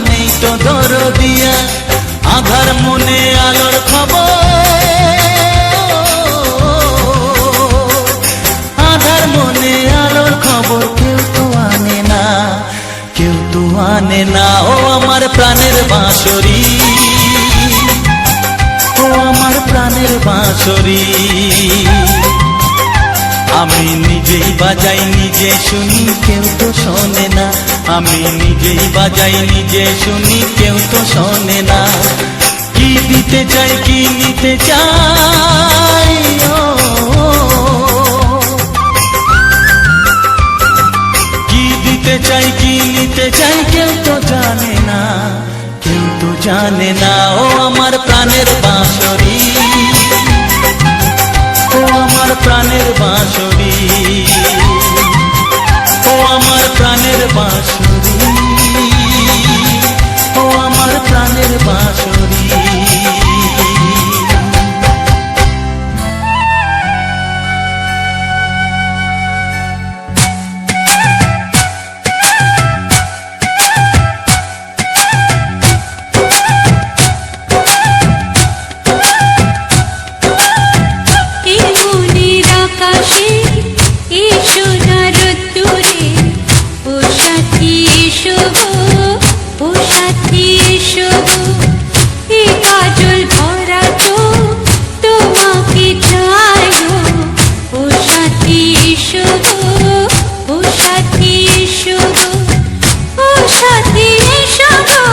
নেই তো দরদিয়া, আধার মনে আলোর খবর, আধার মনে আলোর খবর কেউ তো আনে না, মানে না ও আমার প্রাণের বাঁশরি, ও আমার প্রাণের বাঁশরি। আমি নিজেই বাজাই নিজে শুনি কেউ তো শোনে না, আমি নিজেই বাজাই নিজে শুনি কেউ তো শোনে না। কি দিতে চাই কি নিতে চাই ও, কি দিতে চাই কি নিতে চাই কেউ তো জানে না, কেউ তো জানে না ও আমার প্রাণের বাঁশরি, ও আমার প্রাণের বাঁশরি, ও আমার প্রাণের বাঁশরি, ও আমার প্রাণের বাঁশরি। এই মনের আকাশে এসো না রোদ্দুরে, ও সাথী এসো গো, ও সাথী এসো গো। এই কাজল ভরা চোখ তোমাকে চাই গো, ও সাথী এসো গো, ও সাথী এসো গো, ও সাথী এসো গো,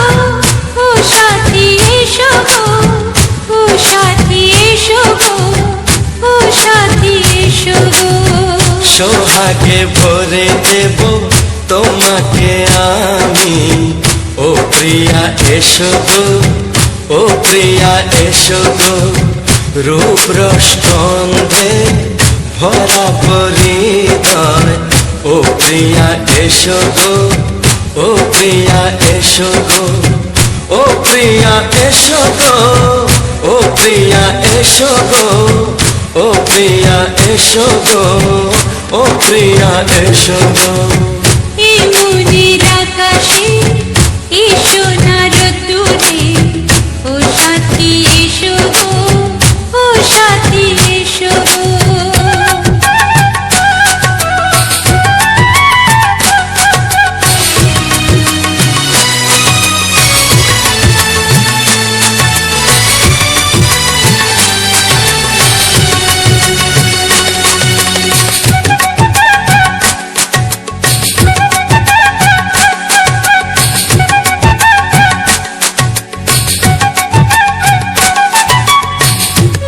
ও সাথী এসো গো, ও সাথী এসো গো, ও সাথী এসো গো। সোহাগে ভরে দেব তোমাকে আমি, ও প্রিয়া এসো গো, ও প্রিয়া এসো গো। রূপ রসগন্ধে ভরা পরিদয়, ও প্রিয়া এসো গো, ও প্রিয়া এসো গো, ও প্রিয়া এসো গো, ও প্রিয়া এসো গো, ও প্রিয়া এসো গো, ও প্রিয়া এসো গো। এই মনের আকাশে এসো না রোদ্দুরে, ও সাথী এসো গো, ও সাথী এসো গো।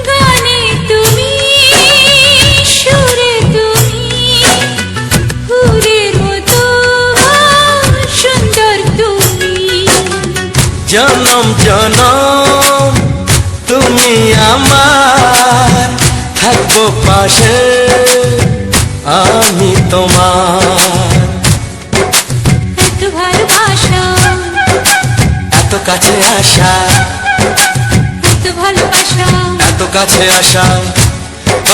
গানে তুমি, সুরে তুমি, ফুলের মতো সুন্দর তুমি। জনম জনম তুমি আমার, থাকবো পাশে আমি তোমার। এত ভালোবাসা, এত কাছে আসা, এত ভালোবাসা, এত কাছে আসা,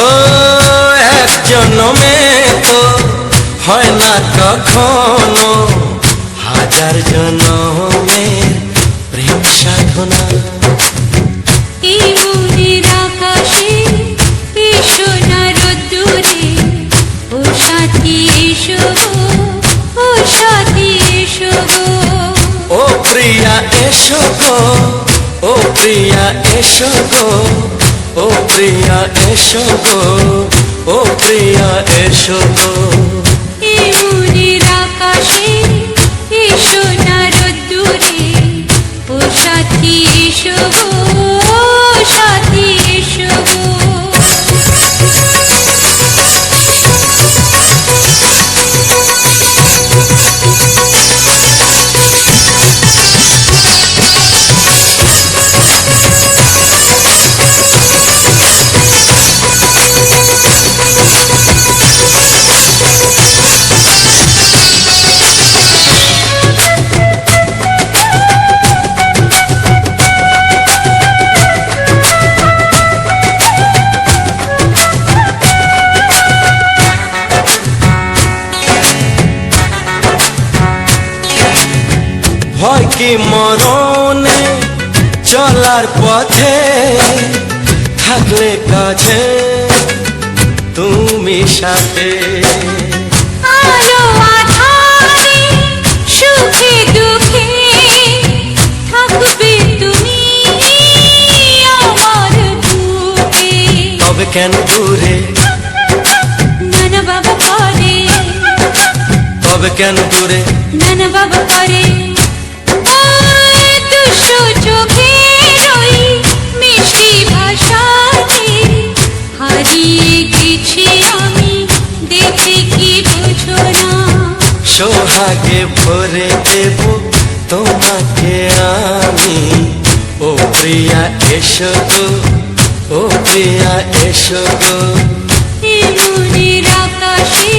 ও এক জন্মে তো হয় না কখনো, হাজার জন্মের প্রেম সাধনা। এই মনের আকাশে এসো না রোদ্দুরে, ও সাথী এসো গো, ও সাথী এসো গো। ও প্রিয়া এসো গো, ও প্রিয়া এসো গো, ও প্রিয়া এসো গো, ও প্রিয়া এসো গো। এই মনের আকাশে এসো না রোদ্দুরে, ও সাথী এসো গো, ও সাথী এসো গো। ভয় কি মরণে চলার পথে, থাকলে কাছে তুমি সাথে। আলো আধারে সুখে দুঃখে কেন দূরে, নানা বাবা করে, তবে কেন দূরে, নানা বাবা করে। ওই দুশো চোখের ওই মিষ্টি ভাষাতে হারিয়ে গেছি আমি, দেখে কি বোঝো না। সোহাগে ভরে দেব তোমাকে আমি, ও প্রিয়া এসো গো, ও প্রিয়া এসো গো। এ মনের আকাশে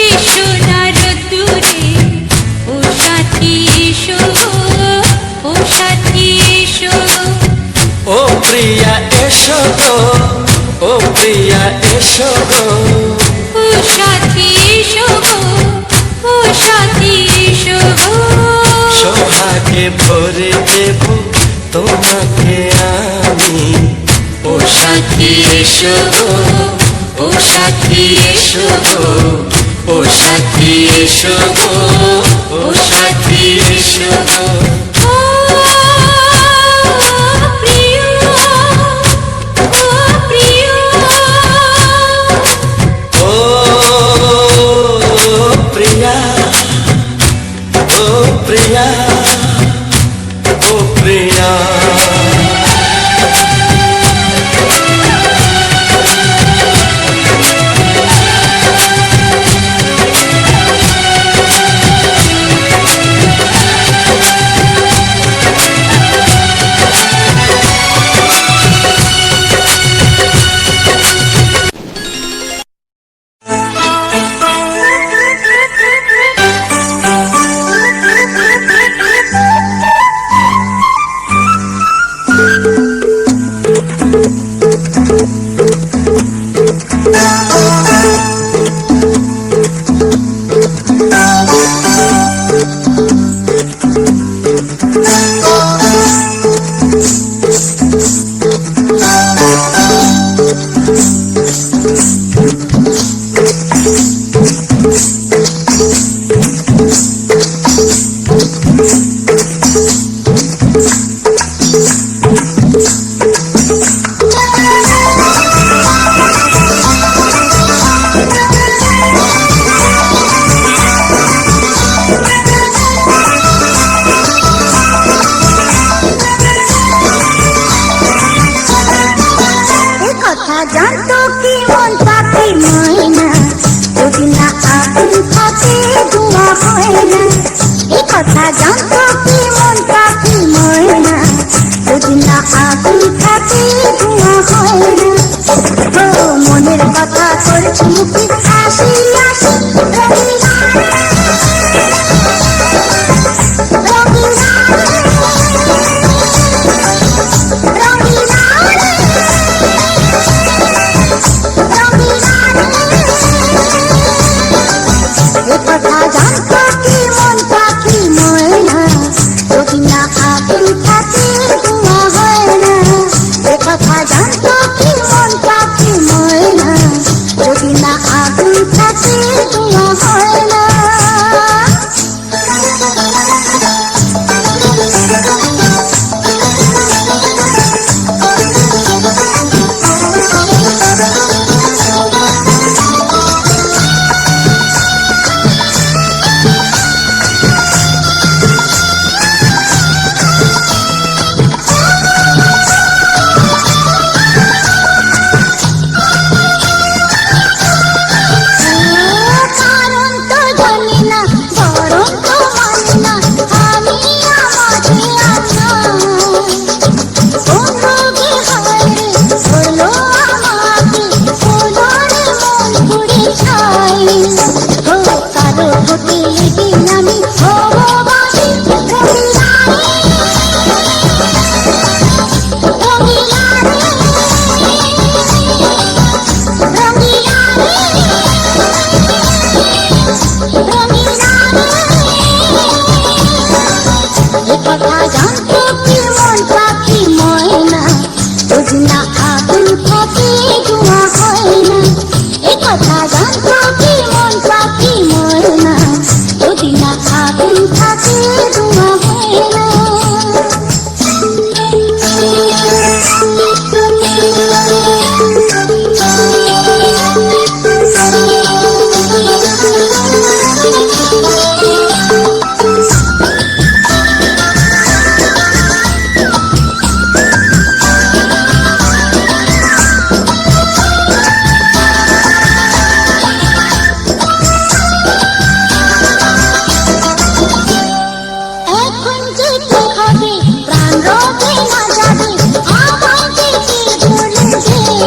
এসো না রোদ্দুরে, ও সাথী এসো গো, ও সাথী এসো। ও প্রিয়া এসো গো, ও প্রিয়া এসো গো। ও সাথী এসো গো, ও সাথী এসো গো। সোহাগে ভরে দেব তোমাকে আমি, ও সাথী এসো গো, ও সাথী এসো গো, ও সাথী এসো গো, ও সাথী এসো গো। ও প্রিয়, ও প্রিয়, ও প্রিয়া, ও প্রিয়া, ও প্রিয়া। জানতো কি মন পাখি ময়না, যদি না আগুন থাকে ধোঁয়া হয় না। এ কথা জানতো কি মন পাখি ময়না, যদি না আগুন থাকে ধোঁয়া হয় না। ও মনের কথা করছি মুখে হাসি হাসি, রঙিনা রঙিনা রঙিনা কথা জানতো কি মন পাখি ময়না, যদি না আগুন থাকে ধোঁয়া হয় না। এ কথা জানতো কি মন পাখি ময়না, যদি না আগুন থাকে ধোঁয়া হয় না। কারণ তো জানি না, বরং তো মানি না, আমি আমাকে বন্ধুকে হারে হলো আমাকে, হলো রে মন পুড়ে ছাই। ও কারো হতে দিন আমি হবো বাসি, রঙিনা রঙিনা রঙিনা কথা জানতো কি মন পাখি ময়না, যদি না আগুন থাকে ধোঁয়া হয় না। এ কথা জানতো কি মন পাখি ময়না, যদি না আগুন থাকে ধোঁয়া হয় না।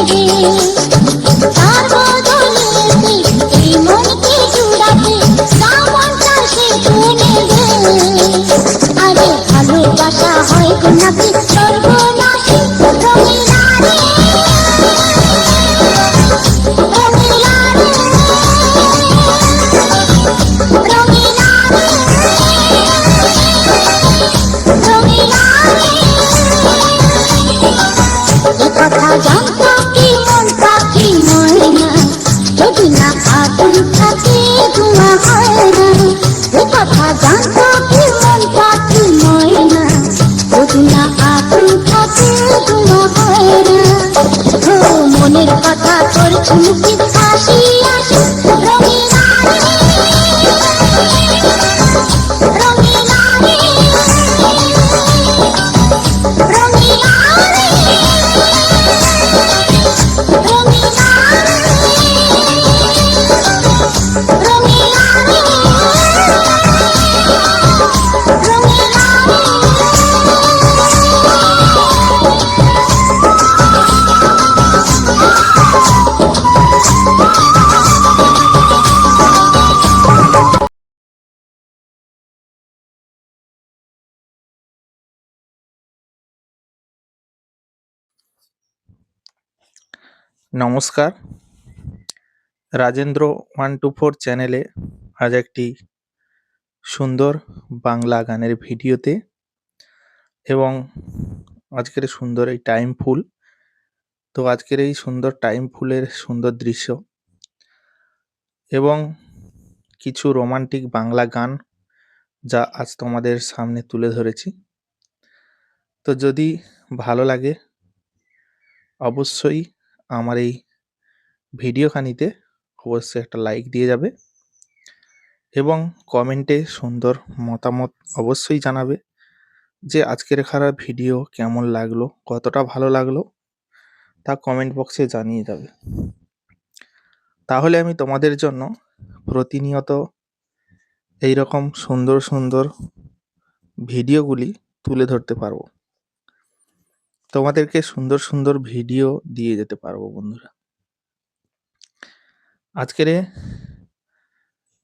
রে তার বদলে এই মনকে জুড়াতে যা মন চায় সে তুলে দে আরে ভালোবাসা হয় গো নাকি সর্বনাশী রঙিলা রে রঙিলা রে রঙিলা রে রঙিলা রে এ কথা জানতো কি মন পাখি ময়না যদি না আগুন থাকে ধোঁয়া হয় না এ কথা জানতো কি মন পাখি ময়না যদি না আগুন থাকে ধোঁয়া হয় না ও মনের কথা করছি মুখে হাসি হাসি রঙিলা রে রঙিলা রে রঙিলা রে রঙিলা রে রঙিলা রে রঙিলা নমস্কার, রাজেন্দ্র 124 চ্যানেলে আজ একটি সুন্দর বাংলা গানের ভিডিওতে এবং আজকের সুন্দর এই টাইম ফুল। তো আজকের এই সুন্দর টাইম ফুলের সুন্দর দৃশ্য এবং কিছু রোমান্টিক বাংলা গান যা আজ তোমাদের সামনে তুলে ধরেছি। তো যদি ভালো লাগে অবশ্যই আমার এই ভিডিওখানিতে অবশ্যই একটা লাইক দিয়ে যাবে এবং কমেন্টে সুন্দর মতামত অবশ্যই জানাবে যে আজকের খারাপ ভিডিও কেমন লাগলো, কতটা ভালো লাগলো তা কমেন্ট বক্সে জানিয়ে যাবে। তাহলে আমি তোমাদের জন্য প্রতিনিয়ত এই রকম সুন্দর সুন্দর ভিডিওগুলি তুলে ধরতে পারবো, তোমাদেরকে সুন্দর সুন্দর ভিডিও দিয়ে যেতে পারবো বন্ধুরা। আজকের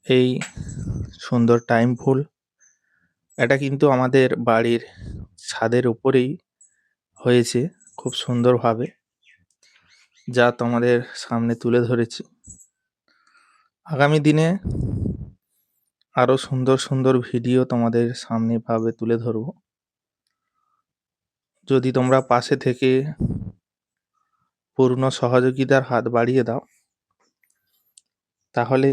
এই সুন্দর টাইম ফুল এটা কিন্তু আমাদের বাড়ির ছাদের উপরেই হয়েছে খুব সুন্দরভাবে, যা তোমাদের সামনে তুলে ধরেছি। আগামী দিনে আরো সুন্দর সুন্দর ভিডিও তোমাদের সামনে ভাবে তুলে ধরবো। যদি তোমরা পাশে থেকে পূর্ণ সহযোগিতার হাত বাড়িয়ে দাও তাহলে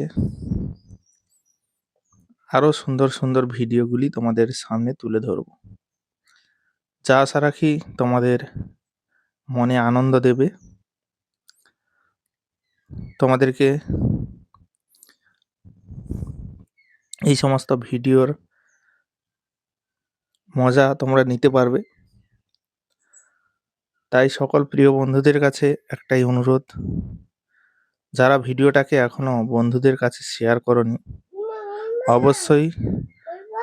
আরো সুন্দর সুন্দর ভিডিওগুলি তোমাদের সামনে তুলে ধরবো, যা আশা রাখি তোমাদের মনে আনন্দ দেবে। তোমাদেরকে এই সমস্ত ভিডিওর মজা তোমরা নিতে পারবে। তাই সকল প্রিয় বন্ধুদের কাছে একটাই অনুরোধ, যারা ভিডিওটাকে এখনো বন্ধুদের কাছে শেয়ার করনি অবশ্যই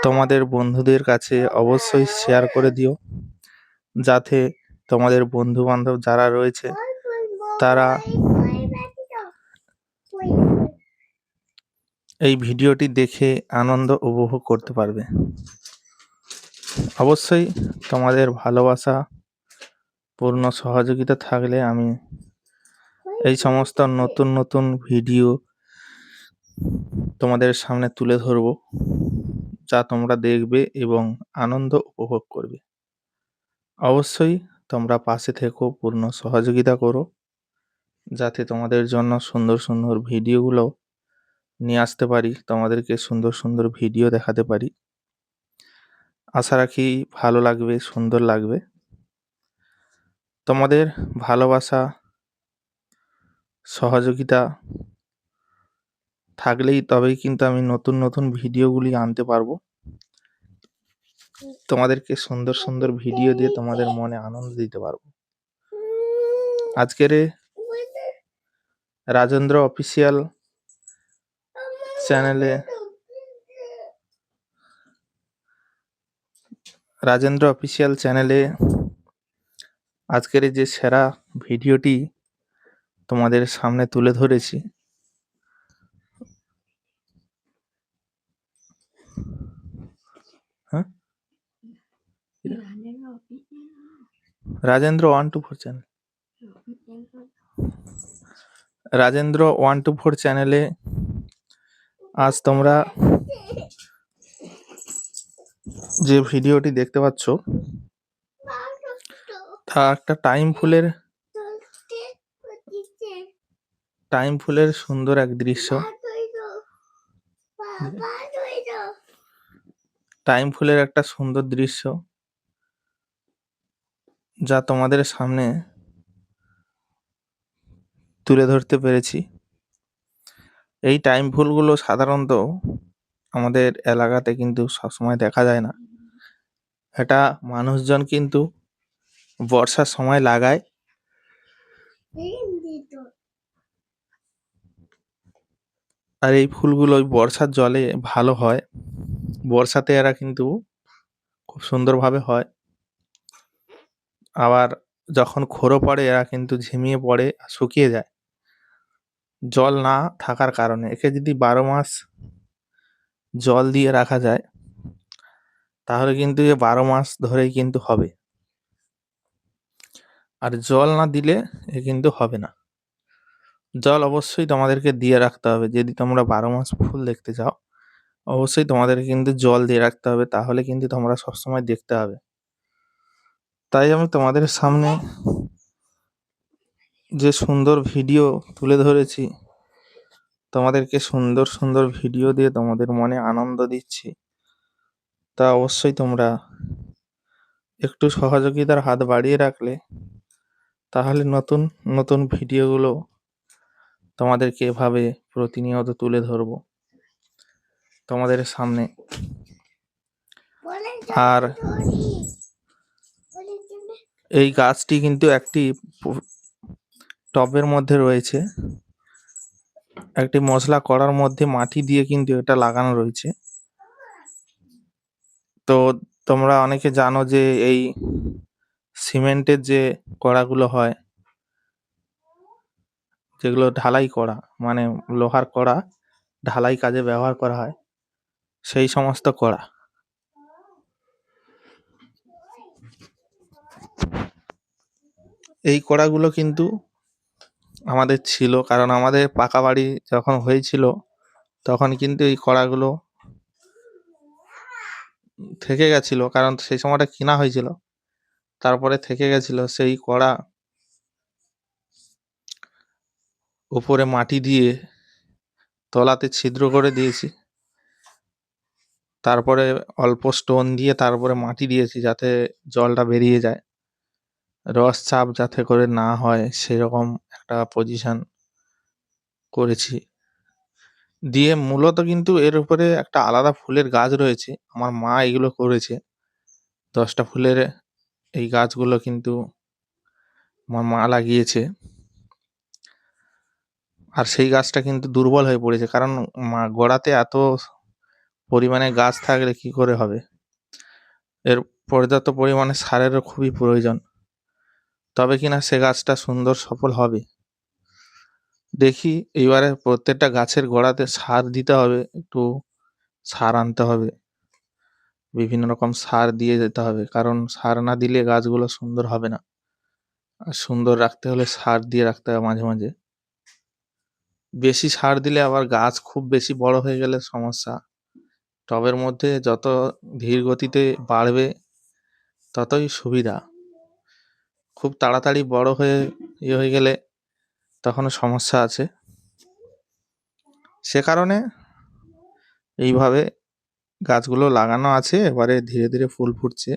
তোমাদের বন্ধুদের কাছে অবশ্যই শেয়ার করে দিও, যাতে তোমাদের বন্ধু বান্ধব যারা রয়েছে তারা এই ভিডিওটি দেখে আনন্দ উপভোগ করতে পারবে। অবশ্যই তোমাদের ভালোবাসা পূর্ণ সহযোগিতা থাকলে আমি এই সমস্ত নতুন নতুন ভিডিও তোমাদের সামনে তুলে ধরবো, যা তোমরা দেখবে এবং আনন্দ উপভোগ করবে। অবশ্যই তোমরা পাশে থেকো, পূর্ণ সহযোগিতা করো, যাতে তোমাদের জন্য সুন্দর সুন্দর ভিডিওগুলো নিয়ে আসতে পারি, তোমাদেরকে সুন্দর সুন্দর ভিডিও দেখাতে পারি। আশা রাখি ভালো লাগবে, সুন্দর লাগবে। তোমাদের ভালোবাসা সহযোগিতা থাকলেই তবেই কিন্তু আমি নতুন নতুন ভিডিওগুলি আনতে পারবো, তোমাদেরকে সুন্দর সুন্দর ভিডিও দিয়ে তোমাদের মনে আনন্দ দিতে পারবো। আজকের রাজেন্দ্র অফিসিয়াল চ্যানেলে আজকের যে সেরা ভিডিওটি তোমাদের সামনে তুলে ধরেছি। হ্যাঁ, রাজেন্দ্র 124 চ্যানেল, রাজেন্দ্র 124 চ্যানেলে আজ তোমরা যে ভিডিওটি দেখতে পাচ্ছ তা একটা টাইম ফুলের সুন্দর এক দৃশ্য। টাইম ফুলের একটা সুন্দর দৃশ্য যা তোমাদের সামনে তুলে ধরতে পেরেছি। এই টাইম ফুলগুলো সাধারণত আমাদের এলাকাতে কিন্তু সবসময় দেখা যায় না। এটা মানুষজন কিন্তু বর্ষার সময় লাগায়। আর এই ফুলগুলো ওই বর্ষার জলে ভালো হয়। বর্ষাতে এরা কিন্তু খুব সুন্দরভাবে হয়। আবার যখন খোঁড়ো পড়ে এরা কিন্তু ঝিমিয়ে পড়ে আর শুকিয়ে যায় জল না থাকার কারণে। একে যদি 12 মাস জল দিয়ে রাখা যায় তাহলে কিন্তু এ 12 মাস ধরেই কিন্তু হবে। আর জল না দিলে এ কিন্তু হবে না। জল অবশ্যই তোমাদেরকে দিয়ে রাখতে হবে। যদি তোমরা 12 মাস ফুল দেখতে চাও অবশ্যই তোমাদেরকে কিন্তু জল দিয়ে রাখতে হবে, তাহলে কিন্তু তোমরা সবসময় দেখতে হবে। তাই আমি তোমাদের সামনে যে সুন্দর ভিডিও তুলে ধরেছি, তোমাদেরকে সুন্দর সুন্দর ভিডিও দিয়ে তোমাদের মনে আনন্দ দিচ্ছি, তা অবশ্যই তোমরা একটু সহযোগিতার হাত বাড়িয়ে রাখলে তাহলে নতুন নতুন ভিডিওগুলো তোমাদেরকে এভাবে প্রতিনিয়ত তুলে ধরবো তোমাদের সামনে। আর এই গাছটি কিন্তু একটি টবের মধ্যে রয়েছে, একটি মশলা কড়ার মধ্যে মাটি দিয়ে কিন্তু এটা লাগানো রয়েছে। তো তোমরা অনেকে জানো যে এই সিমেন্টের যে কড়াগুলো হয়, যেগুলো ঢালাই কড়া, মানে লোহার কড়া ঢালাই কাজে ব্যবহার করা হয়, সেই সমস্ত কড়া। এই কড়াগুলো কিন্তু আমাদের ছিল, কারণ আমাদের পাকা বাড়ি যখন হয়েছিল তখন কিন্তু এই কড়াগুলো থেকে গেছিল, কারণ সেই সময়টা কিনা হয়েছিল, তারপরে থেকে গেছিল। সেই কড়া উপরে মাটি দিয়ে তলাতে ছিদ্র করে দিয়েছি, তারপরে অল্প স্টোন দিয়ে তারপরে মাটি দিয়েছি যাতে জলটা বেরিয়ে যায়, রস চাপ যাতে করে না হয় সেরকম একটা পজিশন করেছি। দিয়ে মূলত কিন্তু এর উপরে একটা আলাদা ফুলের গাছ রয়েছে, আমার মা এগুলো করেছে। 10টা ফুলের এই গাছগুলো কিন্তু আমার মা লাগিয়েছে। আর সেই গাছটা কিন্তু দুর্বল হয়ে পড়েছে, কারণ গোড়াতে এত পরিমাণে গাছ থাকলে কি করে হবে। এর পর্যাপ্ত পরিমাণে সারেরও খুবই প্রয়োজন, তবে কিনা সে গাছটা সুন্দর সফল হবে। দেখি এইবারে প্রত্যেকটা গাছের গোড়াতে সার দিতে হবে, একটু সার আনতে হবে, বিভিন্ন রকম সার দিয়ে যেতে হবে, কারণ সার না দিলে গাছগুলো সুন্দর হবে না। আর সুন্দর রাখতে হলে সার দিয়ে রাখতে হবে মাঝে মাঝে। বেশি সার দিলে আবার গাছ খুব বেশি বড় হয়ে গেলে সমস্যা। টবের মধ্যে যত ধীর গতিতে বাড়বে ততই সুবিধা। খুব তাড়াতাড়ি বড় হয়ে হয়ে গেলে তখন সমস্যা আছে। সে কারণে এইভাবে গাছগুলো লাগানো আছে, এবারে ধীরে ধীরে ফুল ফুটছে।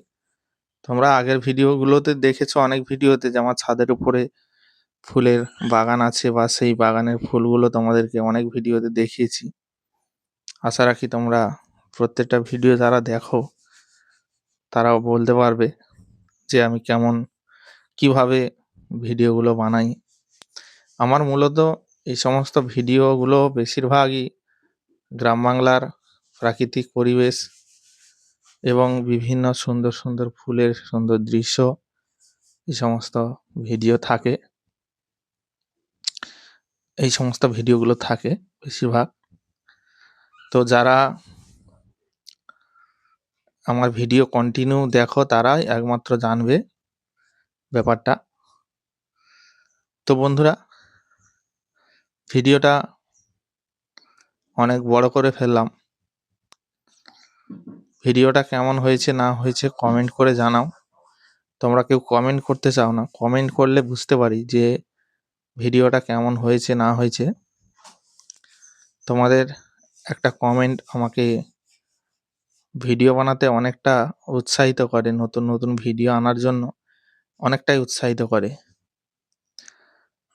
তোমরা আগের ভিডিওগুলোতে দেখেছো, অনেক ভিডিওতে, যে আমার ছাদের উপরে ফুলের বাগান আছে বা সেই বাগানের ফুলগুলো তোমাদেরকে অনেক ভিডিওতে দেখিয়েছি। আশা রাখি তোমরা প্রত্যেকটা ভিডিও যারা দেখো তারাও বলতে পারবে যে আমি কিভাবে ভিডিওগুলো বানাই। আমার মূলত এই সমস্ত ভিডিওগুলো বেশিরভাগই গ্রাম বাংলার প্রাকৃতিক পরিবেশ এবং বিভিন্ন সুন্দর সুন্দর ফুলের সুন্দর দৃশ্য, এই সমস্ত ভিডিও থাকে। এই সমস্ত ভিডিওগুলো থাকে বেশিরভাগ। তো যারা আমার ভিডিও কন্টিনিউ দেখো তারাই একমাত্র জানবে ব্যাপারটা। তো বন্ধুরা, ভিডিওটা অনেক বড় করে ফেললাম। ভিডিওটা কেমন হয়েছে না হয়েছে কমেন্ট করে জানাও। তোমরা কেউ কমেন্ট করতে চাও না, কমেন্ট করলে বুঝতে পারি যে ভিডিওটা কেমন হয়েছে না হয়েছে। তোমাদের একটা কমেন্ট আমাকে ভিডিও বানাতে অনেকটা উৎসাহিত করে, নতুন নতুন ভিডিও আনার জন্য অনেকটাই উৎসাহিত করে।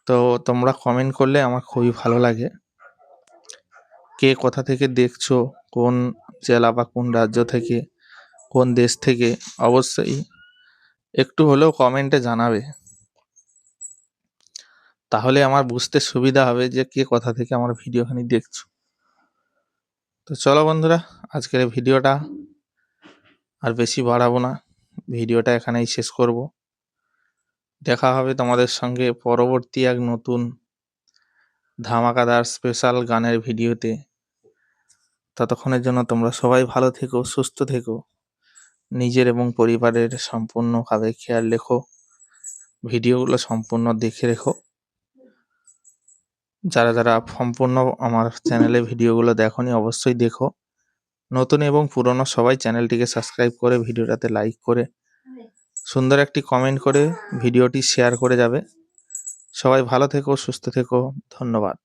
তো তোমরা কমেন্ট করলে আমার খুবই ভালো লাগে। কে কোথা থেকে দেখছো, কোন জেলা বা কোন রাজ্য থেকে, কোন দেশ থেকে, অবশ্যই একটু হলেও কমেন্টে জানাবে। তাহলে আমার বুঝতে সুবিধা হবে যে কে কোথা থেকে আমার ভিডিওখানি দেখছো। তো চলো বন্ধুরা, আজকের এই ভিডিওটা আর বেশি বাড়াবো না, ভিডিওটা এখানেই শেষ করব। দেখা হবে তোমাদের সঙ্গে পরবর্তী এক নতুন ধামাকাদার স্পেশাল গানের ভিডিওতে। ততক্ষণের জন্য তোমরা সবাই ভালো থেকো, সুস্থ থেকো, নিজের এবং পরিবারের সম্পূর্ণভাবে খেয়াল রেখো, ভিডিওগুলো সম্পূর্ণ দেখে রেখো। যারা যারা সম্পূর্ণ আমার চ্যানেলে ভিডিওগুলো দেখোনি অবশ্যই দেখো। নতুন এবং পুরনো সবাই চ্যানেলটিকে সাবস্ক্রাইব করে ভিডিওটাতে লাইক করে সুন্দর একটি কমেন্ট করে ভিডিওটি শেয়ার করে যাবে। সবাই ভালো থেকো, সুস্থ থেকো, ধন্যবাদ।